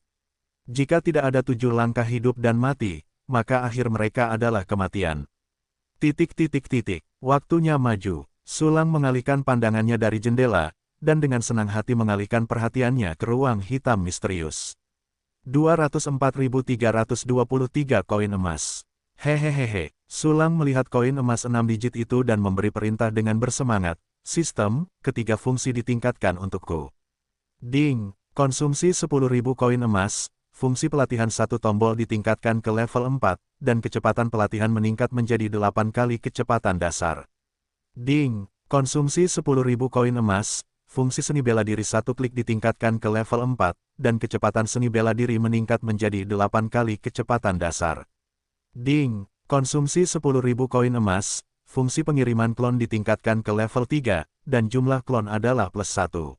Jika tidak ada 7 langkah hidup dan mati, maka akhir mereka adalah kematian. Waktunya maju. Sulang mengalihkan pandangannya dari jendela, dan dengan senang hati mengalihkan perhatiannya ke ruang hitam misterius. 204.323 koin emas. Hehehehe. Sulang melihat koin emas 6 digit itu dan memberi perintah dengan bersemangat. Sistem, ketiga fungsi ditingkatkan untukku. Ding, konsumsi 10.000 koin emas, fungsi pelatihan 1 tombol ditingkatkan ke level 4, dan kecepatan pelatihan meningkat menjadi 8 kali kecepatan dasar. Ding, konsumsi 10.000 koin emas, fungsi seni bela diri 1 klik ditingkatkan ke level 4, dan kecepatan seni bela diri meningkat menjadi 8 kali kecepatan dasar. Ding, konsumsi 10.000 koin emas, fungsi pengiriman klon ditingkatkan ke level 3, dan jumlah klon adalah +1.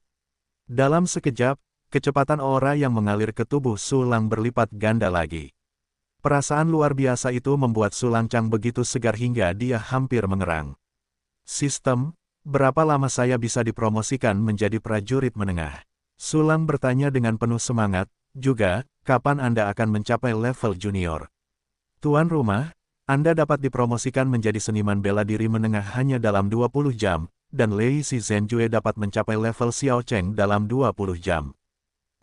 Dalam sekejap, kecepatan aura yang mengalir ke tubuh Sulang berlipat ganda lagi. Perasaan luar biasa itu membuat Sulang Chang begitu segar hingga dia hampir mengerang. Sistem, berapa lama saya bisa dipromosikan menjadi prajurit menengah? Sulang bertanya dengan penuh semangat, juga, kapan Anda akan mencapai level junior? Tuan rumah, Anda dapat dipromosikan menjadi seniman bela diri menengah hanya dalam 20 jam, dan Lei Si Zhenjue dapat mencapai level Xiao Cheng dalam 20 jam.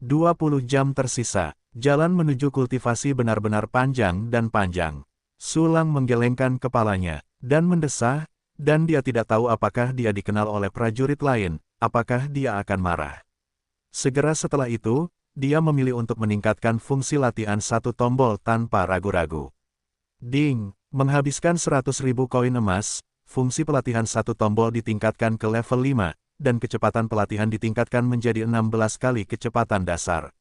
20 jam tersisa, jalan menuju kultivasi benar-benar panjang dan panjang. Sulang menggelengkan kepalanya, dan mendesah, dan dia tidak tahu apakah dia dikenal oleh prajurit lain, apakah dia akan marah. Segera setelah itu, dia memilih untuk meningkatkan fungsi latihan satu tombol tanpa ragu-ragu. Ding, menghabiskan 100.000 koin emas, fungsi pelatihan satu tombol ditingkatkan ke level 5, dan kecepatan pelatihan ditingkatkan menjadi 16 kali kecepatan dasar.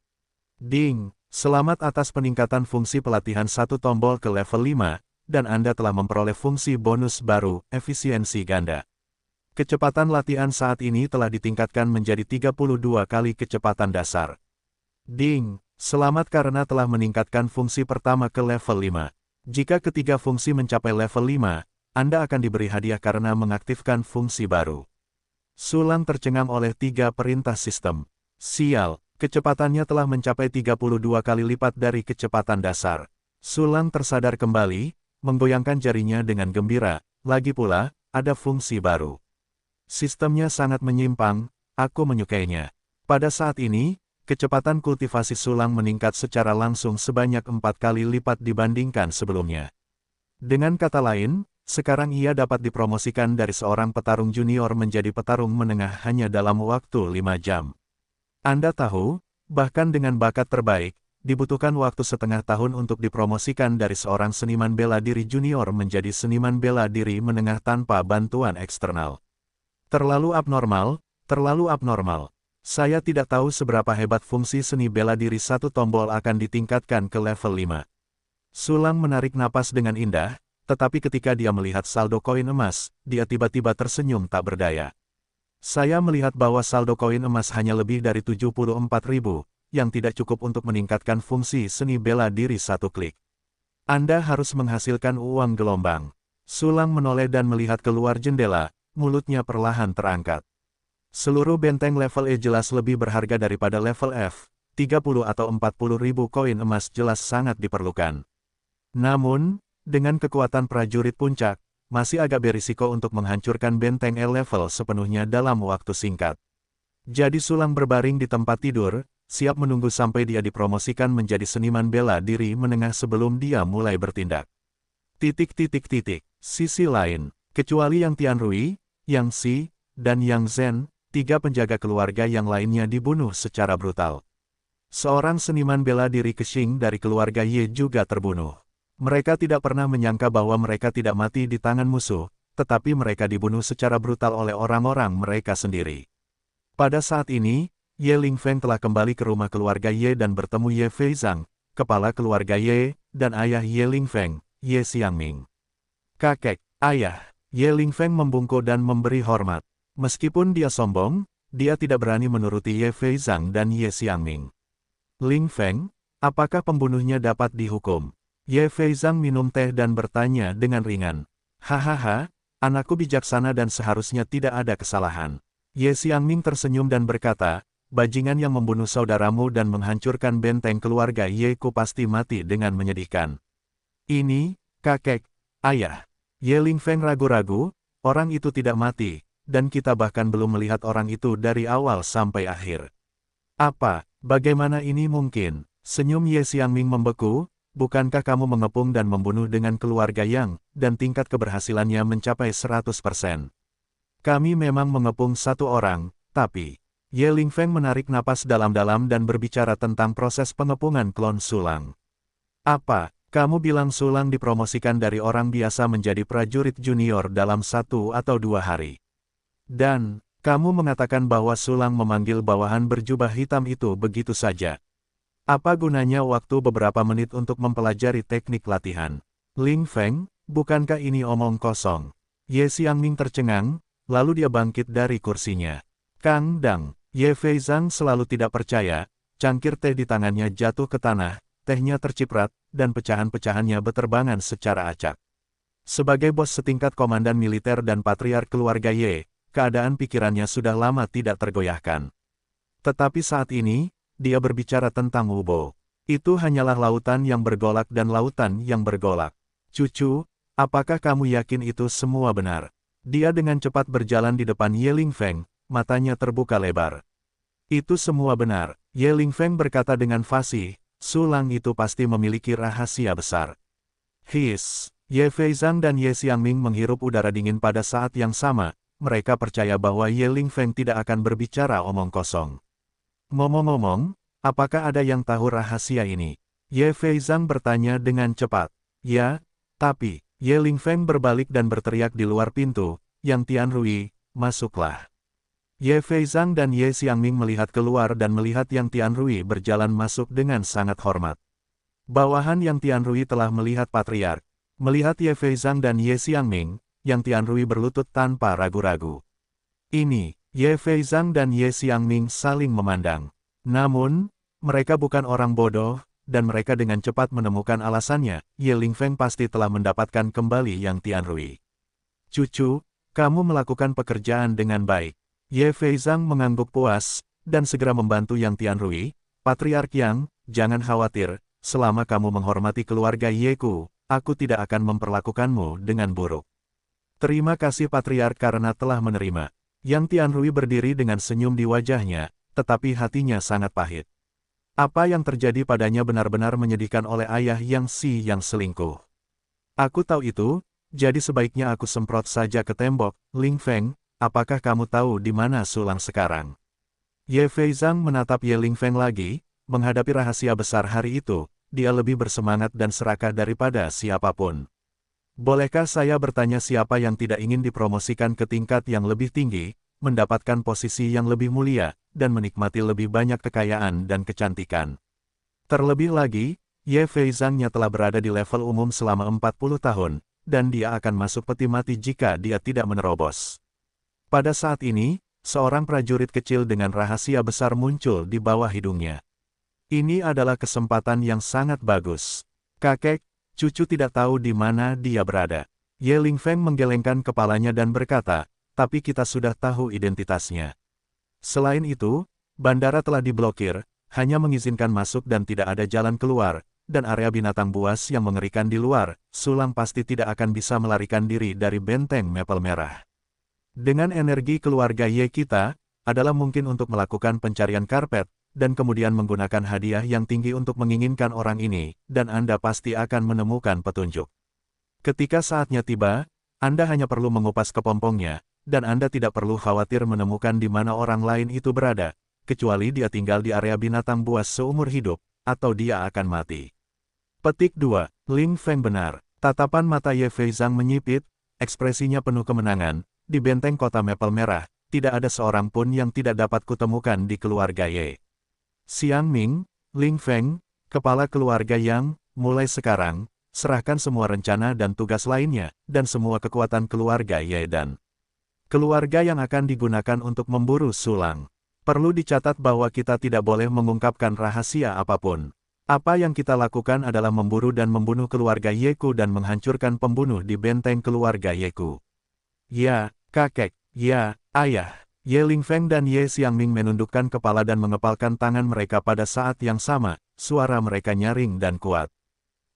Ding, selamat atas peningkatan fungsi pelatihan satu tombol ke level 5, dan Anda telah memperoleh fungsi bonus baru, efisiensi ganda. Kecepatan latihan saat ini telah ditingkatkan menjadi 32 kali kecepatan dasar. Ding, selamat karena telah meningkatkan fungsi pertama ke level 5. Jika ketiga fungsi mencapai level 5, Anda akan diberi hadiah karena mengaktifkan fungsi baru. Sulang tercengang oleh 3 perintah sistem. Sial. Kecepatannya telah mencapai 32 kali lipat dari kecepatan dasar. Sulang tersadar kembali, menggoyangkan jarinya dengan gembira, lagi pula, ada fungsi baru. Sistemnya sangat menyimpang, aku menyukainya. Pada saat ini, kecepatan kultivasi Sulang meningkat secara langsung sebanyak 4 kali lipat dibandingkan sebelumnya. Dengan kata lain, sekarang ia dapat dipromosikan dari seorang petarung junior menjadi petarung menengah hanya dalam waktu 5 jam. Anda tahu, bahkan dengan bakat terbaik, dibutuhkan waktu setengah tahun untuk dipromosikan dari seorang seniman bela diri junior menjadi seniman bela diri menengah tanpa bantuan eksternal. Terlalu abnormal, terlalu abnormal. Saya tidak tahu seberapa hebat fungsi seni bela diri satu tombol akan ditingkatkan ke level 5. Sulang menarik napas dengan indah, tetapi ketika dia melihat saldo koin emas, dia tiba-tiba tersenyum tak berdaya. Saya melihat bahwa saldo koin emas hanya lebih dari 74.000, yang tidak cukup untuk meningkatkan fungsi seni bela diri satu klik. Anda harus menghasilkan uang gelombang. Sulang menoleh dan melihat keluar jendela, mulutnya perlahan terangkat. Seluruh benteng level E jelas lebih berharga daripada level F, 30 atau 40.000 koin emas jelas sangat diperlukan. Namun, dengan kekuatan prajurit puncak, masih agak berisiko untuk menghancurkan benteng E level sepenuhnya dalam waktu singkat. Jadi Sulang berbaring di tempat tidur, siap menunggu sampai dia dipromosikan menjadi seniman bela diri menengah sebelum dia mulai bertindak. Sisi lain, kecuali Yang Tianrui, Yang Si, dan Yang Zhen, 3 penjaga keluarga yang lainnya dibunuh secara brutal. Seorang seniman bela diri Keqing dari keluarga Ye juga terbunuh. Mereka tidak pernah menyangka bahwa mereka tidak mati di tangan musuh, tetapi mereka dibunuh secara brutal oleh orang-orang mereka sendiri. Pada saat ini, Ye Lingfeng telah kembali ke rumah keluarga Ye dan bertemu Ye Feizang, kepala keluarga Ye, dan ayah Ye Lingfeng, Ye Xiangming. Kakek, ayah, Ye Lingfeng membungkuk dan memberi hormat. Meskipun dia sombong, dia tidak berani menuruti Ye Feizang dan Ye Xiangming. Lingfeng, apakah pembunuhnya dapat dihukum? Ye Feizang minum teh dan bertanya dengan ringan. Hahaha, anakku bijaksana dan seharusnya tidak ada kesalahan. Ye Xiangming tersenyum dan berkata, bajingan yang membunuh saudaramu dan menghancurkan benteng keluarga Ye ku pasti mati dengan menyedihkan. Ini, kakek, ayah. Ye Lingfeng ragu-ragu, orang itu tidak mati, dan kita bahkan belum melihat orang itu dari awal sampai akhir. Apa, bagaimana ini mungkin? Senyum Ye Xiangming membeku. Bukankah kamu mengepung dan membunuh dengan keluarga Yang, dan tingkat keberhasilannya mencapai 100%? Kami memang mengepung satu orang, tapi... Ye Lingfeng menarik napas dalam-dalam dan berbicara tentang proses pengepungan klon Sulang. Apa, kamu bilang Sulang dipromosikan dari orang biasa menjadi prajurit junior dalam 1 atau 2 hari? Dan, kamu mengatakan bahwa Sulang memanggil bawahan berjubah hitam itu begitu saja. Apa gunanya waktu beberapa menit untuk mempelajari teknik latihan? Lingfeng, bukankah ini omong kosong? Ye Xiangming tercengang, lalu dia bangkit dari kursinya. Kang Dang, Ye Feizang selalu tidak percaya, cangkir teh di tangannya jatuh ke tanah, tehnya terciprat, dan pecahan-pecahannya beterbangan secara acak. Sebagai bos setingkat komandan militer dan patriark keluarga Ye, keadaan pikirannya sudah lama tidak tergoyahkan. Tetapi saat ini, dia berbicara tentang Wubo. Itu hanyalah lautan yang bergolak dan lautan yang bergolak. Cucu, apakah kamu yakin itu semua benar? Dia dengan cepat berjalan di depan Ye Lingfeng, matanya terbuka lebar. Itu semua benar, Ye Lingfeng berkata dengan fasih, Sulang itu pasti memiliki rahasia besar. His, Ye Feizang dan Ye Xiangming menghirup udara dingin pada saat yang sama, mereka percaya bahwa Ye Lingfeng tidak akan berbicara omong kosong. Ngomong-ngomong, apakah ada yang tahu rahasia ini? Ye Feizang bertanya dengan cepat. Ya, tapi, Ye Lingfeng berbalik dan berteriak di luar pintu, Yang Tianrui, masuklah. Ye Feizang dan Ye Xiangming melihat keluar dan melihat Yang Tianrui berjalan masuk dengan sangat hormat. Bawahan Yang Tianrui telah melihat patriark. Melihat Ye Feizang dan Ye Xiangming, Yang Tianrui berlutut tanpa ragu-ragu. Ini, Ye Feizang dan Ye Xiangming saling memandang. Namun, mereka bukan orang bodoh, dan mereka dengan cepat menemukan alasannya, Ye Lingfeng pasti telah mendapatkan kembali Yang Tianrui. Cucu, kamu melakukan pekerjaan dengan baik. Ye Feizang mengangguk puas, dan segera membantu Yang Tianrui. Patriark Yang, jangan khawatir, selama kamu menghormati keluarga Yeku, aku tidak akan memperlakukanmu dengan buruk. Terima kasih Patriark karena telah menerima. Yang Tianrui berdiri dengan senyum di wajahnya, tetapi hatinya sangat pahit. Apa yang terjadi padanya benar-benar menyedihkan oleh ayah Yang Si yang selingkuh. Aku tahu itu, jadi sebaiknya aku semprot saja ke tembok. Lingfeng, apakah kamu tahu di mana Sulang sekarang? Ye Feizang menatap Ye Lingfeng lagi, menghadapi rahasia besar hari itu, dia lebih bersemangat dan serakah daripada siapapun. Bolehkah saya bertanya siapa yang tidak ingin dipromosikan ke tingkat yang lebih tinggi, mendapatkan posisi yang lebih mulia, dan menikmati lebih banyak kekayaan dan kecantikan? Terlebih lagi, Ye Feizangnya telah berada di level umum selama 40 tahun, dan dia akan masuk peti mati jika dia tidak menerobos. Pada saat ini, seorang prajurit kecil dengan rahasia besar muncul di bawah hidungnya. Ini adalah kesempatan yang sangat bagus. Kakek, cucu tidak tahu di mana dia berada. Ye Lingfeng menggelengkan kepalanya dan berkata, tapi kita sudah tahu identitasnya. Selain itu, bandara telah diblokir, hanya mengizinkan masuk dan tidak ada jalan keluar, dan area binatang buas yang mengerikan di luar, Sulang pasti tidak akan bisa melarikan diri dari benteng Maple Merah. Dengan energi keluarga Ye kita, adalah mungkin untuk melakukan pencarian karpet, dan kemudian menggunakan hadiah yang tinggi untuk menginginkan orang ini, dan Anda pasti akan menemukan petunjuk. Ketika saatnya tiba, Anda hanya perlu mengupas kepompongnya, dan Anda tidak perlu khawatir menemukan di mana orang lain itu berada, kecuali dia tinggal di area binatang buas seumur hidup, atau dia akan mati. Petik 2. Lingfeng benar. Tatapan mata Ye Feizang menyipit, ekspresinya penuh kemenangan. Di benteng kota Maple Merah, tidak ada seorang pun yang tidak dapat kutemukan di keluarga Ye. Xiangming, Lingfeng, kepala keluarga Yang, mulai sekarang, serahkan semua rencana dan tugas lainnya, dan semua kekuatan keluarga Ye dan keluarga yang akan digunakan untuk memburu Sulang. Perlu dicatat bahwa kita tidak boleh mengungkapkan rahasia apapun. Apa yang kita lakukan adalah memburu dan membunuh keluarga Yeku dan menghancurkan pembunuh di benteng keluarga Yeku. Ya, kakek, ya, ayah. Ye Lingfeng dan Ye Xiangming menundukkan kepala dan mengepalkan tangan mereka pada saat yang sama, suara mereka nyaring dan kuat.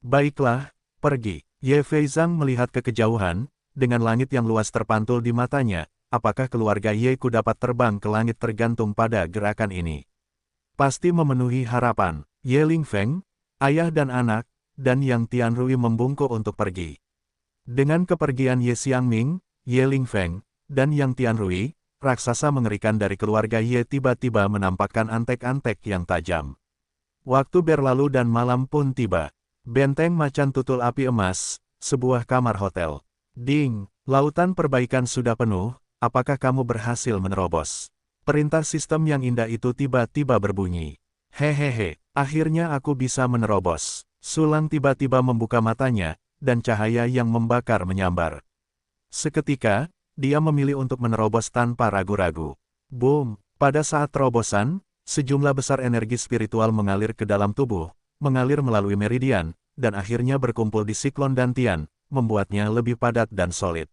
Baiklah, pergi. Ye Feizang melihat ke kejauhan, dengan langit yang luas terpantul di matanya, apakah keluarga Yeku dapat terbang ke langit tergantung pada gerakan ini. Pasti memenuhi harapan. Ye Lingfeng, ayah dan anak, dan Yang Tianrui membungkuk untuk pergi. Dengan kepergian Ye Xiangming, Ye Lingfeng, dan Yang Tianrui, raksasa mengerikan dari keluarga Ye tiba-tiba menampakkan antek-antek yang tajam. Waktu berlalu dan malam pun tiba. Benteng macan tutul api emas, sebuah kamar hotel. Ding, lautan perbaikan sudah penuh, apakah kamu berhasil menerobos? Perintah sistem yang indah itu tiba-tiba berbunyi. Hehehe, akhirnya aku bisa menerobos. Sulang tiba-tiba membuka matanya, dan cahaya yang membakar menyambar. Seketika, dia memilih untuk menerobos tanpa ragu-ragu. Boom! Pada saat terobosan, sejumlah besar energi spiritual mengalir ke dalam tubuh, mengalir melalui meridian, dan akhirnya berkumpul di siklon dantian, membuatnya lebih padat dan solid.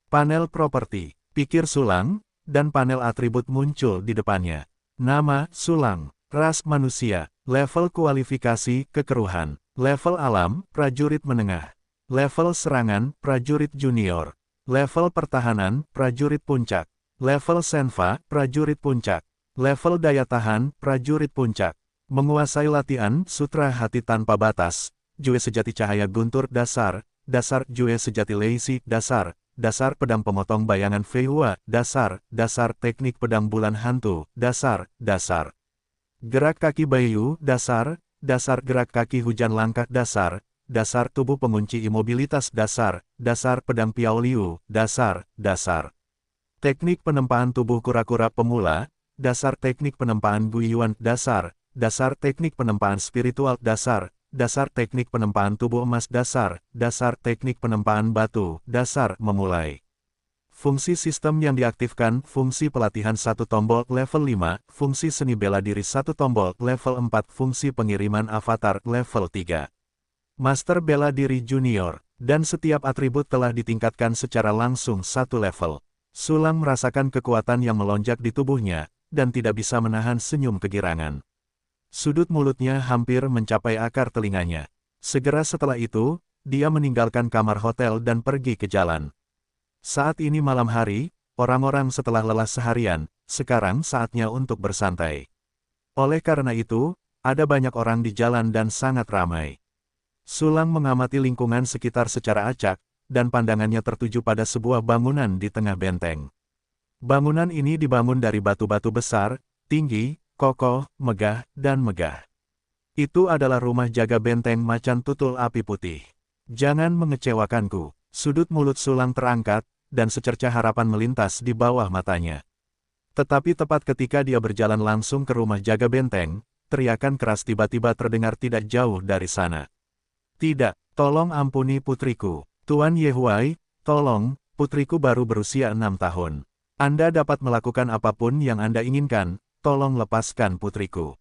Panel properti, pikir Sulang, dan panel atribut muncul di depannya. Nama, Sulang, ras manusia, level kualifikasi, kekeruhan, level alam, prajurit menengah, level serangan, prajurit junior. Level pertahanan, prajurit puncak. Level senva, prajurit puncak. Level daya tahan, prajurit puncak. Menguasai latihan, sutra hati tanpa batas. Jue sejati cahaya guntur, dasar Jue sejati Lazy, dasar pedang pemotong bayangan Fei Hua, dasar teknik pedang bulan hantu, dasar gerak kaki Baiyu, dasar gerak kaki hujan langkah, dasar tubuh pengunci imobilitas, dasar pedang Piao Liu, dasar teknik penempaan tubuh kura-kura pemula, dasar teknik penempaan Guiyuan, dasar teknik penempaan spiritual, dasar teknik penempaan tubuh emas, dasar teknik penempaan batu, dasar memulai. Fungsi sistem yang diaktifkan, fungsi pelatihan 1 tombol level 5, fungsi seni bela diri 1 tombol level 4, fungsi pengiriman avatar level 3. Master bela diri junior, dan setiap atribut telah ditingkatkan secara langsung 1 level. Sulang merasakan kekuatan yang melonjak di tubuhnya, dan tidak bisa menahan senyum kegirangan. Sudut mulutnya hampir mencapai akar telinganya. Segera setelah itu, dia meninggalkan kamar hotel dan pergi ke jalan. Saat ini malam hari, orang-orang setelah lelah seharian, sekarang saatnya untuk bersantai. Oleh karena itu, ada banyak orang di jalan dan sangat ramai. Sulang mengamati lingkungan sekitar secara acak, dan pandangannya tertuju pada sebuah bangunan di tengah benteng. Bangunan ini dibangun dari batu-batu besar, tinggi, kokoh, megah, dan megah. Itu adalah rumah jaga benteng macan tutul api putih. Jangan mengecewakanku. Sudut mulut Sulang terangkat, dan secercah harapan melintas di bawah matanya. Tetapi tepat ketika dia berjalan langsung ke rumah jaga benteng, teriakan keras tiba-tiba terdengar tidak jauh dari sana. Tidak, tolong ampuni putriku. Tuan Yehuai, tolong, putriku baru berusia 6 tahun. Anda dapat melakukan apapun yang Anda inginkan. Tolong lepaskan putriku.